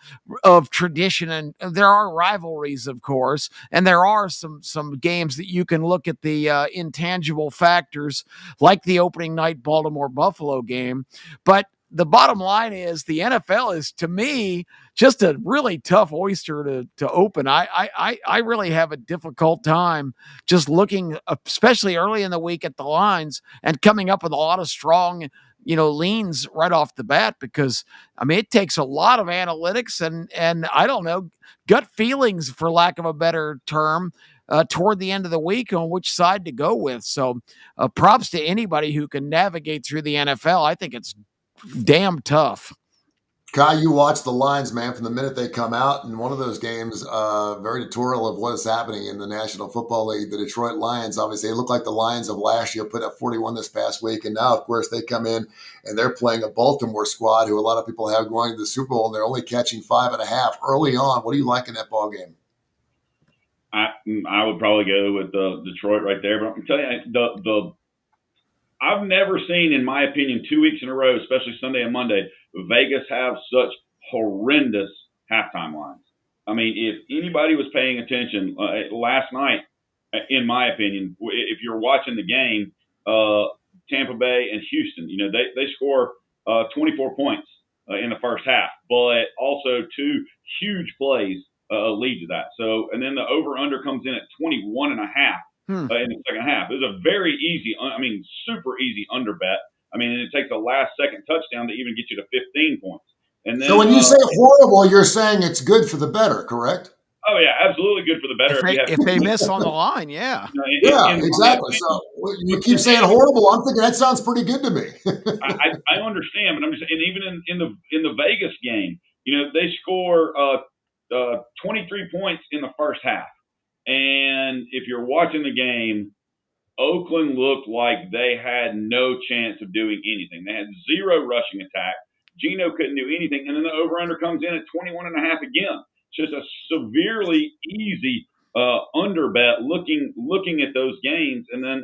tradition, and there are rivalries, of course, and there are some games that you can look at the intangible factors, like the opening night Baltimore-Buffalo game. But the bottom line is the NFL is, to me, just a really tough oyster to open. I really have a difficult time just looking, especially early in the week, at the lines and coming up with a lot of strong leans right off the bat, because it takes a lot of analytics and I don't know, gut feelings, for lack of a better term, toward the end of the week on which side to go with. So props to anybody who can navigate through the NFL. I think it's damn tough. Kai, you watch the lines, man, from the minute they come out. And one of those games, very tutorial of what is happening in the National Football League. The Detroit Lions, obviously, they look like the Lions of last year, put up 41 this past week. And now, of course, they come in and they're playing a Baltimore squad who a lot of people have going to the Super Bowl, and they're only catching 5.5 early on. What do you like in that ball game? I would probably go with Detroit right there. But I'm telling you, I've never seen, in my opinion, 2 weeks in a row, especially Sunday and Monday, Vegas have such horrendous halftime lines. I mean, if anybody was paying attention last night, in my opinion, if you're watching the game, Tampa Bay and Houston, they score 24 points in the first half, but also two huge plays lead to that. So, and then the over-under comes in at 21 and a half. In the second half. It was a very easy, super easy under bet. And it takes a last second touchdown to even get you to 15 points. And then, so when you say horrible, you're saying it's good for the better, correct? Oh yeah, absolutely good for the better. If they miss on the line, yeah. Yeah, exactly. So you keep saying horrible. I'm thinking that sounds pretty good to me. I understand, but I'm just, and even in the Vegas game, they score 23 points in the first half. And if you're watching the game, Oakland looked like they had no chance of doing anything. They had zero rushing attack. Geno couldn't do anything. And then the over-under comes in at 21 and a half again. It's just a severely easy under bet looking at those games. And then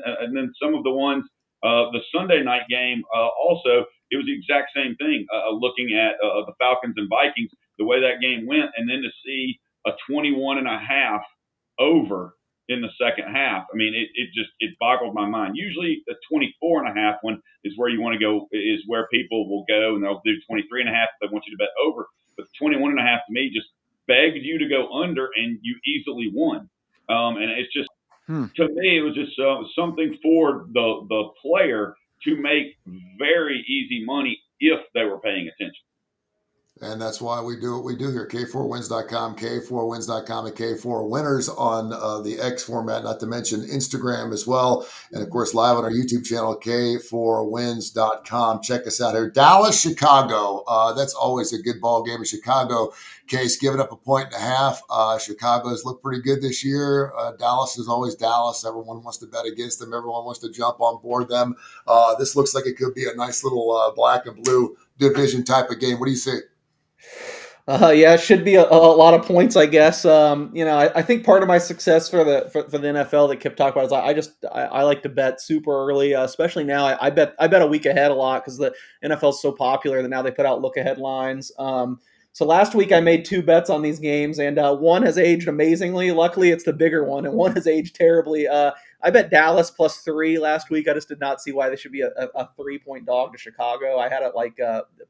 some of the ones, the Sunday night game also, it was the exact same thing, looking at the Falcons and Vikings, the way that game went, and then to see a 21 and a half over in the second half. It boggled my mind. Usually the 24 and a half one is where you want to go, is where people will go, and they'll do 23 and a half if they want you to bet over. But 21 and a half to me just begged you to go under, and you easily won. And it's just, to me, it was just something for the player to make very easy money if they were paying attention. And that's why we do what we do here. K4Wins.com, K4Wins.com, and K4Winners on the X format, not to mention Instagram as well. And of course, live on our YouTube channel, K4Wins.com. Check us out here. Dallas, Chicago. That's always a good ball game in Chicago. Case giving up 1.5. Chicago's looked pretty good this year. Dallas is always Dallas. Everyone wants to bet against them. Everyone wants to jump on board them. This looks like it could be a nice little black and blue division type of game. What do you say? Yeah, it should be a lot of points, I guess. I think part of my success for the NFL that Kip talked about is I like to bet super early, especially now. I bet a week ahead a lot because the NFL is so popular that now they put out look ahead lines. So last week I made 2 bets on these games, and one has aged amazingly. Luckily, it's the bigger one, and one has aged terribly. I bet Dallas +3 last week. I just did not see why they should be a 3-point dog to Chicago. I had it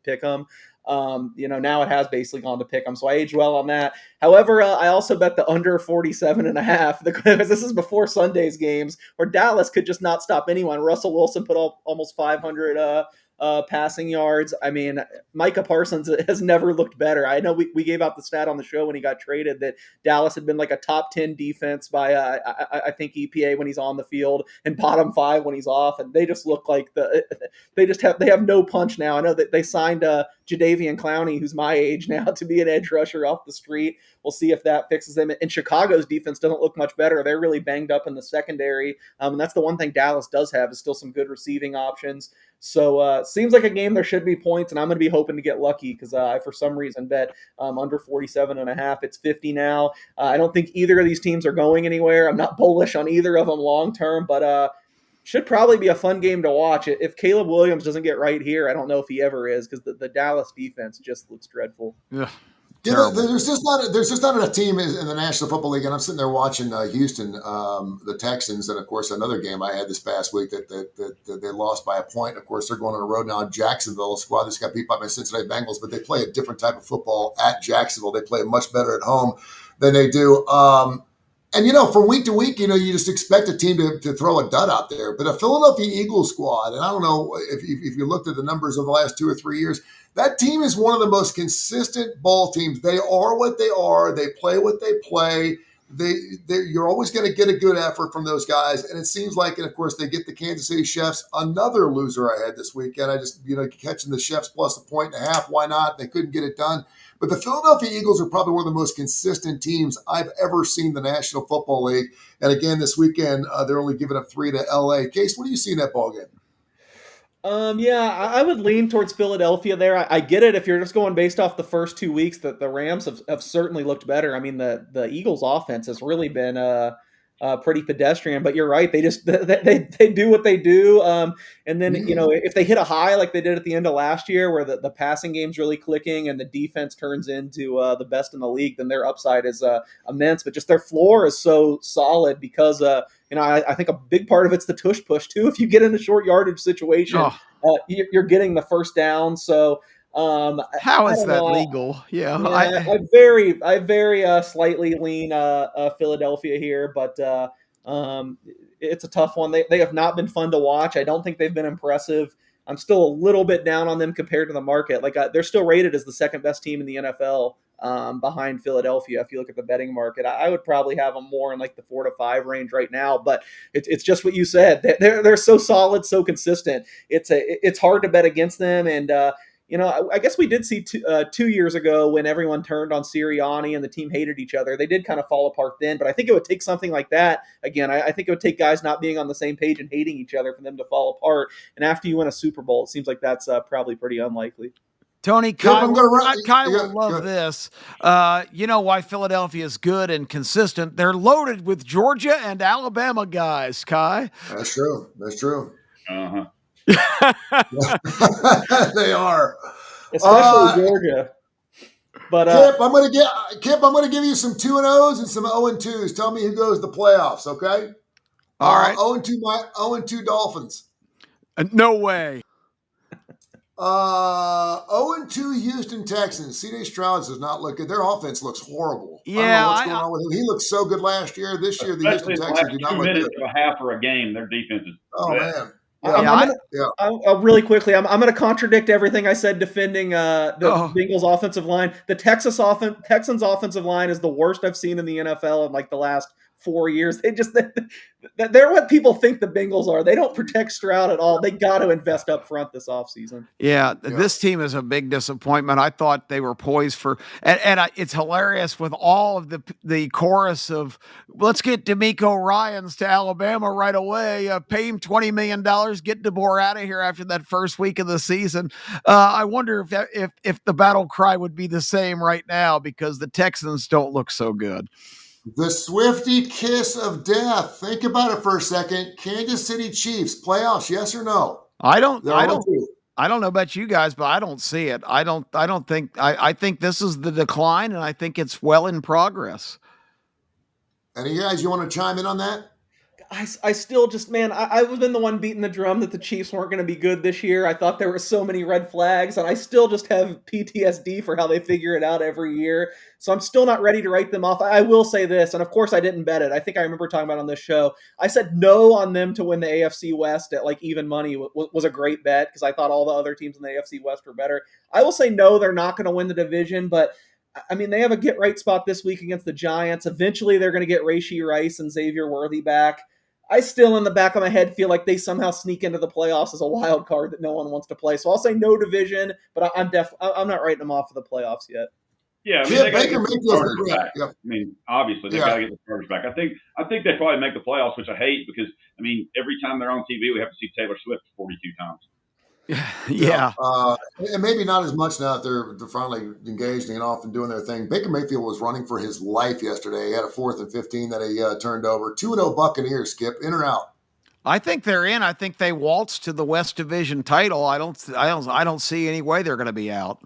pick 'em. Now it has basically gone to pick 'em, so I aged well on that. However, I also bet the under 47.5 because this is before Sunday's games where Dallas could just not stop anyone. Russell Wilson put up almost 500 passing yards. Micah Parsons has never looked better. I know we gave out the stat on the show when he got traded that Dallas had been like a top 10 defense by I think EPA when he's on the field and bottom 5 when he's off, and they just look like they have no punch now. I know that they signed Jadeveon Clowney, who's my age now, to be an edge rusher off the street. We'll see if that fixes them. And Chicago's defense doesn't look much better. They're really banged up in the secondary, and that's the one thing Dallas does have is still some good receiving options. So seems like a game there should be points, and I'm going to be hoping to get lucky because I, for some reason, bet under 47.5. It's 50 now. I don't think either of these teams are going anywhere. I'm not bullish on either of them long term, but should probably be a fun game to watch. If Caleb Williams doesn't get right here, I don't know if he ever is because the Dallas defense just looks dreadful. Yeah. There's just not enough team in the National Football League, and I'm sitting there watching Houston, the Texans, and of course another game I had this past week that they lost by a point. Of course, they're going on the road now. Jacksonville, a squad that's got beat by my Cincinnati Bengals, but they play a different type of football at Jacksonville. They play much better at home than they do. And from week to week, you just expect a team to throw a dud out there. But a Philadelphia Eagles squad, and I don't know if you looked at the numbers of the last 2 or 3 years. That team is one of the most consistent ball teams. They are what they are. They play what they play. you're always going to get a good effort from those guys, and it seems like, and of course they get the Kansas City Chiefs, another loser I had this weekend. I just catching the Chiefs plus a 1.5. Why not? They couldn't get it done. But the Philadelphia Eagles are probably one of the most consistent teams I've ever seen in the National Football League. And again, this weekend they're only giving up 3 to LA. Case, what do you see in that ball game? Yeah, I would lean towards Philadelphia there. I get it if you're just going based off the first 2 weeks that the Rams have certainly looked better. I mean, the Eagles offense has really been pretty pedestrian, but you're right. They just they do what they do. And then if they hit a high like they did at the end of last year, where the passing game's really clicking and the defense turns into the best in the league, then their upside is immense. But just their floor is so solid because I think a big part of it's the tush push too. If you get in a short yardage situation, you're getting the first down. So how is that legal? Yeah, I very slightly lean Philadelphia here, but it's a tough one. They have not been fun to watch. I don't think they've been impressive. I'm still a little bit down on them compared to the market. Like they're still rated as the second best team in the NFL behind Philadelphia. If you look at the betting market, I would probably have them more in like the 4 to 5 range right now. But it's just what you said. They're so solid, so consistent. It's hard to bet against them. And I guess we did see 2 years ago when everyone turned on Sirianni and the team hated each other. They did kind of fall apart then, but I think it would take something like that. Again, I think it would take guys not being on the same page and hating each other for them to fall apart. And after you win a Super Bowl, it seems like that's probably pretty unlikely. Tony, Kai will love this. You know why Philadelphia is good and consistent? They're loaded with Georgia and Alabama guys, Kai. That's true. Uh-huh. They are, especially Georgia. But Kip, I'm going to give you some 2-0s and some 0-2s. Tell me who goes to the playoffs, okay? All right. 0-2 Dolphins. No way. 0-2 Houston Texans. C.J. Stroud does not look good. Their offense looks horrible. Yeah, I don't know what's going on with him. He looked so good last year. This year, the Houston Texans do not look good. 2 minutes of a half or a game, their defense is man. Really quickly, I'm going to contradict everything I said defending the Bengals offensive line. The Texans offensive line is the worst I've seen in the NFL in like the last 4 years. They're what people think the Bengals are. They don't protect Stroud at all. They got to invest up front this offseason. Yeah, this team is a big disappointment. I thought they were poised for, and it's hilarious with all of the chorus of let's get DeMeco Ryans to Alabama right away. Pay him $20 million. Get DeBoer out of here after that first week of the season. I wonder if the battle cry would be the same right now because the Texans don't look so good. The Swifty kiss of death. Think about it for a second. Kansas City Chiefs playoffs, yes or no? I don't know about you guys, but I don't see it. I think this is the decline, and I think it's well in progress. Any guys you want to chime in on that? I still just, man, I've been the one beating the drum that the Chiefs weren't going to be good this year. I thought there were so many red flags, and I still just have PTSD for how they figure it out every year. So I'm still not ready to write them off. I will say this, and of course I didn't bet it. I think I remember talking about it on this show. I said no on them to win the AFC West at like even money was a great bet because I thought all the other teams in the AFC West were better. I will say no, they're not going to win the division, but I mean, they have a get-right spot this week against the Giants. Eventually they're going to get Rashee Rice and Xavier Worthy back. I still, in the back of my head, feel like they somehow sneak into the playoffs as a wild card that no one wants to play. So I'll say no division, but I'm not writing them off for the playoffs yet. Yeah, I mean, they got to get the starters back. Yep. I mean, obviously, they got to get the starters back. I think they probably make the playoffs, which I hate because, I mean, every time they're on TV, we have to see Taylor Swift 42 times. Yeah. And maybe not as much now that they're finally engaged and off and doing their thing. Baker Mayfield was running for his life yesterday. He had a 4th and 15 that he turned over. 2-0 Buccaneers, Skip, in or out? I think they're in. I think they waltzed to the West Division title. I don't see any way they're going to be out.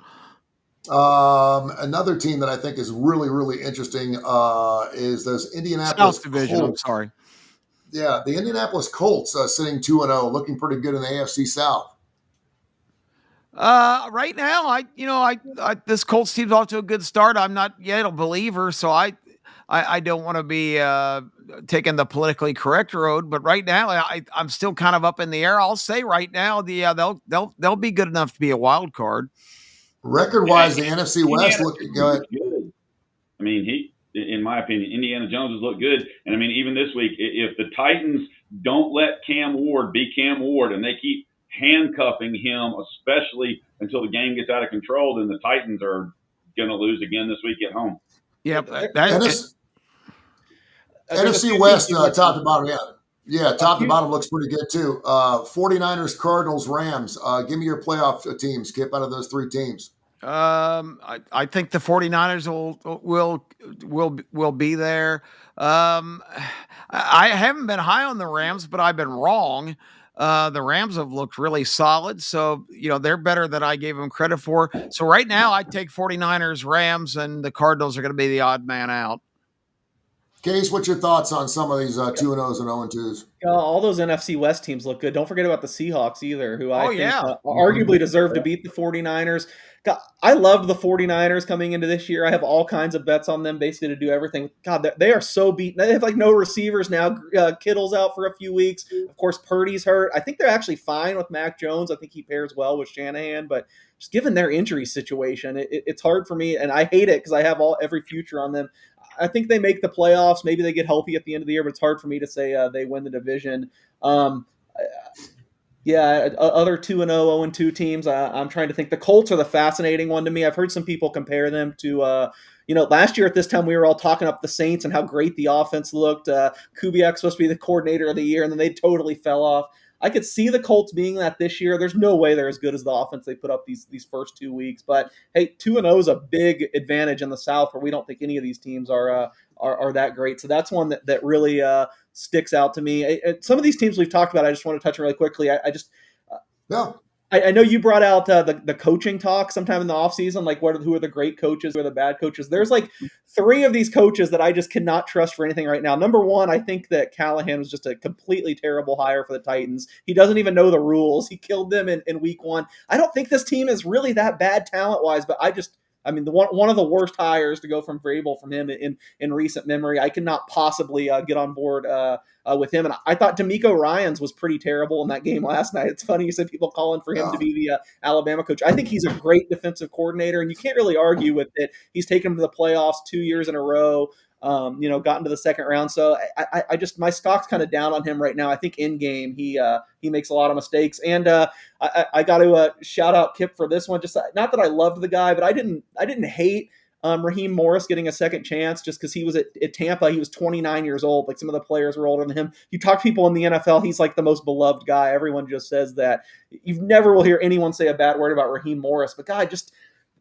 Another team that I think is really, really interesting is those Indianapolis South Division. Colts. I'm sorry. Yeah, the Indianapolis Colts sitting 2-0, looking pretty good in the AFC South. Right now, this Colts team's off to a good start. I'm not yet a believer, so I don't want to be taking the politically correct road. But right now, I'm still kind of up in the air. I'll say right now, they'll be good enough to be a wild card. Record-wise, the NFC West looking good. I mean, in my opinion, Indiana Jones has looked good. And I mean, even this week, if the Titans don't let Cam Ward be Cam Ward and they keep handcuffing him, especially until the game gets out of control, then the Titans are going to lose again this week at home. Yep. NFC West, top to bottom, top to bottom looks pretty good too. 49ers, Cardinals, Rams. Give me your playoff teams, Kip, out of those three teams. I think the 49ers will be there. I haven't been high on the Rams, but I've been wrong. The Rams have looked really solid, so they're better than I gave them credit for. So right now, I take 49ers, Rams, and the Cardinals are going to be the odd man out. Case, what's your thoughts on some of these 2-0s and 0-2s? All those NFC West teams look good. Don't forget about the Seahawks either, who I think arguably deserve to beat the 49ers. God, I loved the 49ers coming into this year. I have all kinds of bets on them basically to do everything. God, they are so beaten. They have like no receivers now. Kittle's out for a few weeks. Of course, Purdy's hurt. I think they're actually fine with Mac Jones. I think he pairs well with Shanahan, but just given their injury situation, it's hard for me, and I hate it because I have every future on them. I think they make the playoffs. Maybe they get healthy at the end of the year, but it's hard for me to say they win the division. Other 2-0, 0-2 teams. I'm trying to think. The Colts are the fascinating one to me. I've heard some people compare them to, last year at this time we were all talking up the Saints and how great the offense looked. Kubiak's supposed to be the coordinator of the year, and then they totally fell off. I could see the Colts being that this year. There's no way they're as good as the offense they put up these first 2 weeks. But hey, 2-0 is a big advantage in the South, where we don't think any of these teams are that great. So that's one that really sticks out to me. Some of these teams we've talked about, I just want to touch really quickly. I know you brought out the coaching talk sometime in the offseason, like who are the great coaches, who are the bad coaches. There's like 3 of these coaches that I just cannot trust for anything right now. Number one, I think that Callahan was just a completely terrible hire for the Titans. He doesn't even know the rules. He killed them in week 1. I don't think this team is really that bad talent-wise, but one of the worst hires to go from Vrabel from him in recent memory. I cannot possibly get on board with him. And I thought D'Amico Ryans was pretty terrible in that game last night. It's funny you said people calling for him to be the Alabama coach. I think he's a great defensive coordinator, and you can't really argue with it. He's taken him to the playoffs 2 years in a row. Gotten to the second round. So I just, my stock's kind of down on him right now. I think in game he makes a lot of mistakes, and I got to shout out Kip for this one. Just not that I loved the guy, but I didn't hate Raheem Morris getting a second chance just because he was at Tampa. He was 29 years old. Like some of the players were older than him. You talk to people in the NFL, he's like the most beloved guy. Everyone just says that. You never will hear anyone say a bad word about Raheem Morris, but God, just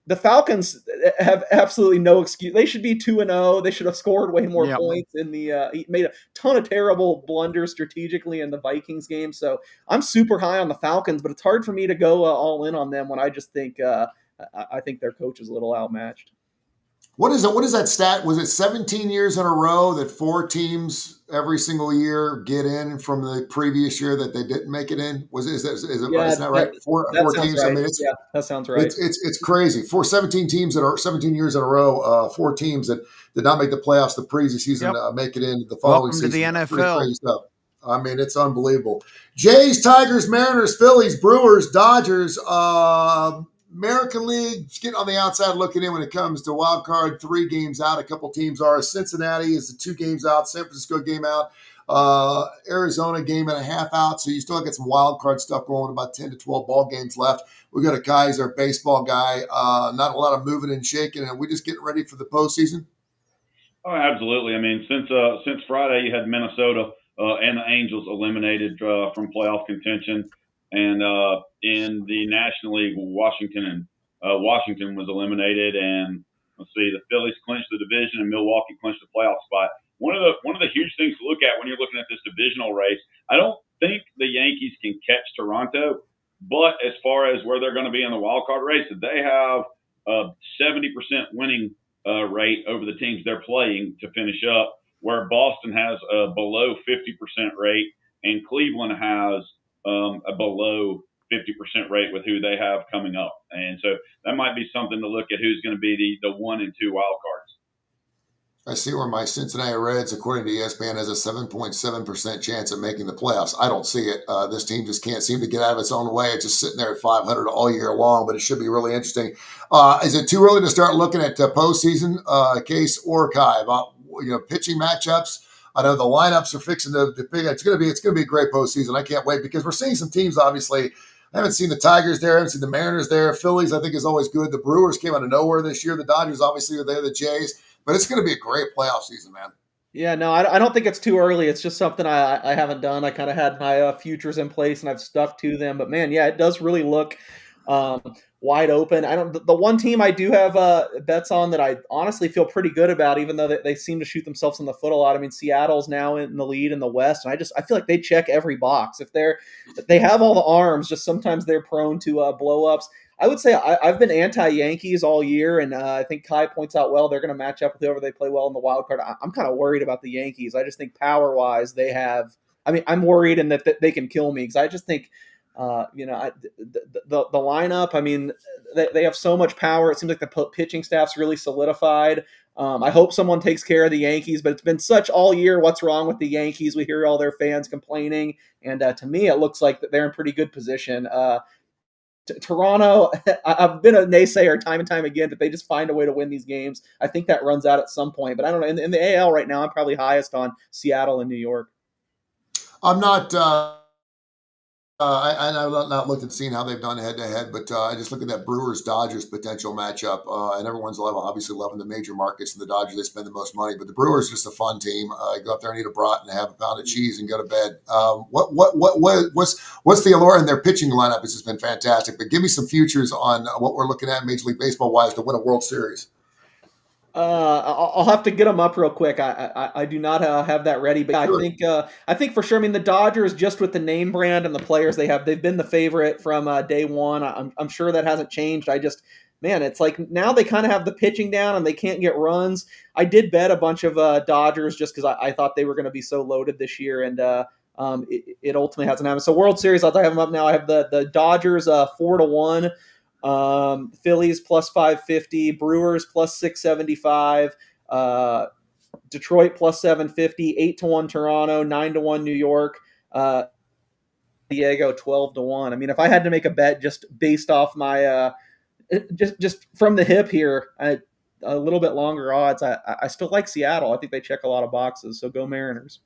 the Falcons have absolutely no excuse. They should be 2-0. They should have scored way more points in the. He made a ton of terrible blunders strategically in the Vikings game. So I'm super high on the Falcons, but it's hard for me to go all in on them when I just think I think their coach is a little outmatched. What is that stat? Was it 17 years in a row that 4 teams every single year get in from the previous year that they didn't make it in? Is that right? Four teams. Right. I mean, that sounds right. It's crazy. 17 teams that are 17 years in a row. 4 teams that did not make the playoffs the previous season make it in the following season. Welcome to the NFL. Crazy stuff. I mean, it's unbelievable. Jays, Tigers, Mariners, Phillies, Brewers, Dodgers. American League getting on the outside looking in when it comes to wild card. 3 games out. A couple teams are. Cincinnati is the 2 games out. San Francisco game out. Arizona game and a half out. So you still get some wild card stuff going. About 10 to 12 ball games left. We got a guy who's our baseball guy. Not a lot of moving and shaking, and we just getting ready for the postseason. Oh, absolutely. I mean, since Friday, you had Minnesota and the Angels eliminated from playoff contention. And in the National League, Washington was eliminated, and let's see, the Phillies clinched the division, and Milwaukee clinched the playoff spot. One of the huge things to look at when you're looking at this divisional race, I don't think the Yankees can catch Toronto, but as far as where they're going to be in the wild card race, they have a 70% winning rate over the teams they're playing to finish up, where Boston has a below 50% rate, and Cleveland has a below 50% rate with who they have coming up. And so that might be something to look at, who's going to be the 1 and 2 wild cards. I see where my Cincinnati Reds, according to ESPN, has a 7.7% chance of making the playoffs. I don't see it. This team just can't seem to get out of its own way. It's just sitting there at 500 all year long, but it should be really interesting. Is it too early to start looking at postseason, Case or Kai, about pitching matchups? I know the lineups are fixing to big. It's going to be a great postseason. I can't wait because we're seeing some teams. Obviously, I haven't seen the Tigers there. I haven't seen the Mariners there. Phillies, I think, is always good. The Brewers came out of nowhere this year. The Dodgers, obviously, are there. The Jays. But it's going to be a great playoff season, man. Yeah, no, I don't think it's too early. It's just something I haven't done. I kind of had my futures in place and I've stuck to them. But man, yeah, it does really look um, wide open. I don't. The one team I do have bets on that I honestly feel pretty good about, even though they seem to shoot themselves in the foot a lot. I mean, Seattle's now in the lead in the West, and I feel like they check every box. If they have all the arms, just sometimes they're prone to blow ups. I would say I've been anti-Yankees all year, and I think Kai points out well they're going to match up with whoever they play well in the wild card. I'm kind of worried about the Yankees. I just think power-wise they have. I mean, I'm worried in that they can kill me because I just think, the lineup. I mean, they have so much power. It seems like the pitching staff's really solidified. I hope someone takes care of the Yankees, but it's been such all year. What's wrong with the Yankees? We hear all their fans complaining, and to me, it looks like that they're in pretty good position. Toronto, I've been a naysayer time and time again that they just find a way to win these games. I think that runs out at some point, but I don't know. In the AL right now, I'm probably highest on Seattle and New York. I'm not. I've not looked and seen how they've done head to head, but I just look at that Brewers Dodgers potential matchup, and everyone's obviously loving the major markets and the Dodgers. They spend the most money, but the Brewers just a fun team. Go up there and eat a brat and have a pound of cheese and go to bed. What's the allure? And their pitching lineup has just been fantastic. But give me some futures on what we're looking at Major League Baseball wise to win a World Series. I'll have to get them up real quick. I do not have that ready, but sure. I think for sure. I mean, the Dodgers, just with the name brand and the players they have, they've been the favorite from day one. I'm sure that hasn't changed. Man, it's like now they kind of have the pitching down and they can't get runs. I did bet a bunch of Dodgers just because I thought they were going to be so loaded this year, and it ultimately hasn't happened. So World Series, I'll have them up now. I have the Dodgers 4-1. Phillies plus 550, Brewers plus 675, Detroit plus 750, 8-1 Toronto, 9-1 New York, Diego 12-1. I mean, if I had to make a bet just based off my just from the hip here, a little bit longer odds, I still like Seattle. I think they check a lot of boxes, so go Mariners.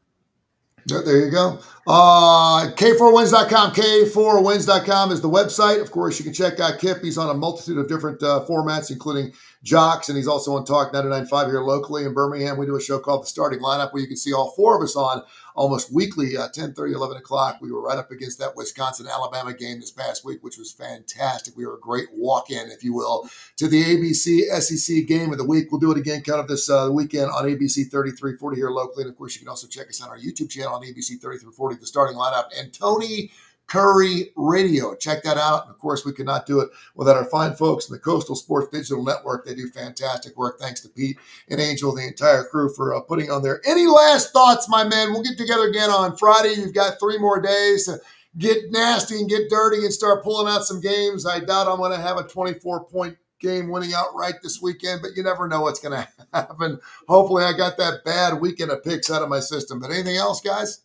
There you go. K4Wins.com. K4Wins.com is the website. Of course, you can check out Kip. He's on a multitude of different formats, including Jocks, and he's also on Talk 99.5 here locally in Birmingham. We do a show called The Starting Lineup where you can see all four of us on almost weekly, 10:30, 11 o'clock. We were right up against that Wisconsin-Alabama game this past week, which was fantastic. We were a great walk-in, if you will, to the ABC SEC game of the week. We'll do it again kind of this weekend on ABC 3340 here locally. And, of course, you can also check us out on our YouTube channel on ABC 3340, The Starting Lineup, and Tony Kurre Radio. Check that out. And of course, we could not do it without our fine folks in the Coastal Sports Digital Network. They do fantastic work. Thanks to Pete and Angel and the entire crew for putting on there. Any last thoughts, my man? We'll get together again on Friday. You've got 3 more days to get nasty and get dirty and start pulling out some games. I doubt I'm going to have a 24-point game winning outright this weekend, but you never know what's going to happen. Hopefully, I got that bad weekend of picks out of my system. But anything else, guys?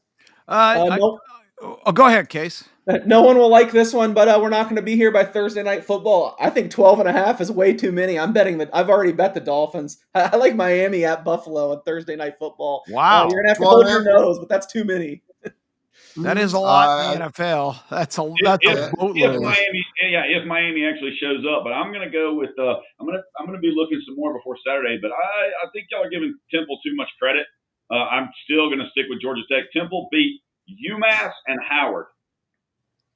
Go ahead, Case. No one will like this one, but we're not going to be here by Thursday Night Football. I think 12.5 is way too many. I'm betting that I've already bet the Dolphins. I like Miami at Buffalo on Thursday Night Football. Wow. You're going to have to hold your nose, but that's too many. That is a lot in the NFL. That's a boatload. If Miami actually shows up, but I'm going to go with I'm going to be looking some more before Saturday. But I think y'all are giving Temple too much credit. I'm still going to stick with Georgia Tech. Temple beat UMass and Howard.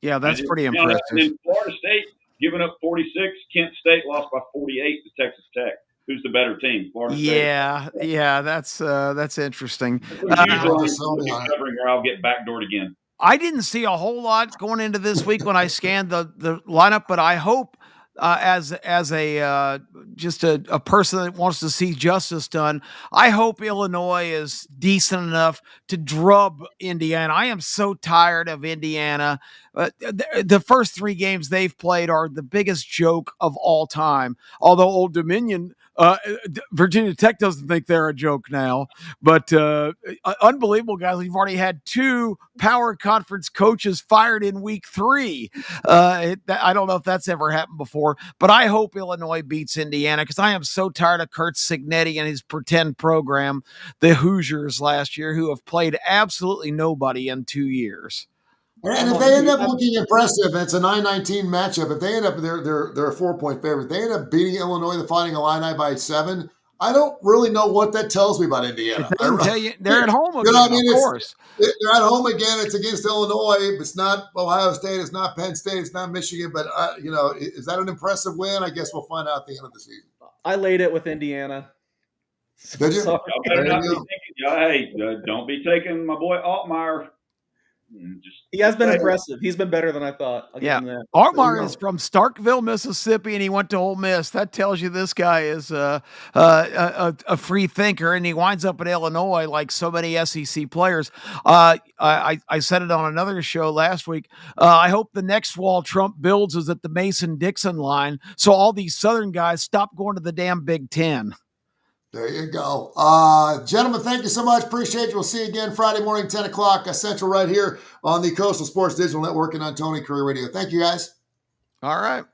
Yeah, that's pretty impressive. And then Florida State giving up 46. Kent State lost by 48 to Texas Tech. Who's the better team? Florida State. Yeah, that's interesting. Covering where I'll get backdoored again. I didn't see a whole lot going into this week when I scanned the lineup, but I hope as a person that wants to see justice done, I hope Illinois is decent enough to drub Indiana. I am so tired of Indiana. The first 3 games they've played are the biggest joke of all time. Although Old Dominion Virginia Tech doesn't think they're a joke now, but unbelievable, guys. We've already had 2 power conference coaches fired in week 3. I don't know if that's ever happened before, but I hope Illinois beats Indiana because I am so tired of Kurt Signetti and his pretend program, the Hoosiers last year, who have played absolutely nobody in 2 years. And if they end up looking impressive, it's a 9-19 matchup. If they end up, they're a 4-point favorite. If they end up beating Illinois, the Fighting Illini by 7. I don't really know what that tells me about Indiana. It doesn't tell you they're at home again, I mean? Of course. They're at home again. It's against Illinois. It's not Ohio State. It's not Penn State. It's not Michigan. But, is that an impressive win? I guess we'll find out at the end of the season. I laid it with Indiana. Did you? Y'all better not be thinking, hey, don't be taking my boy Altmaier. He has been impressive. He's been better than I thought. Altmaier is from Starkville, Mississippi, and he went to Ole Miss. That tells you this guy is a free thinker, and he winds up at Illinois like so many SEC players. I said it on another show last week. I hope the next wall Trump builds is at the Mason-Dixon line, so all these Southern guys stop going to the damn Big Ten. There you go. Gentlemen, thank you so much. Appreciate you. We'll see you again Friday morning, 10 o'clock Central right here on the Coastal Sports Digital Network and on Tony Kurre Radio. Thank you, guys. All right.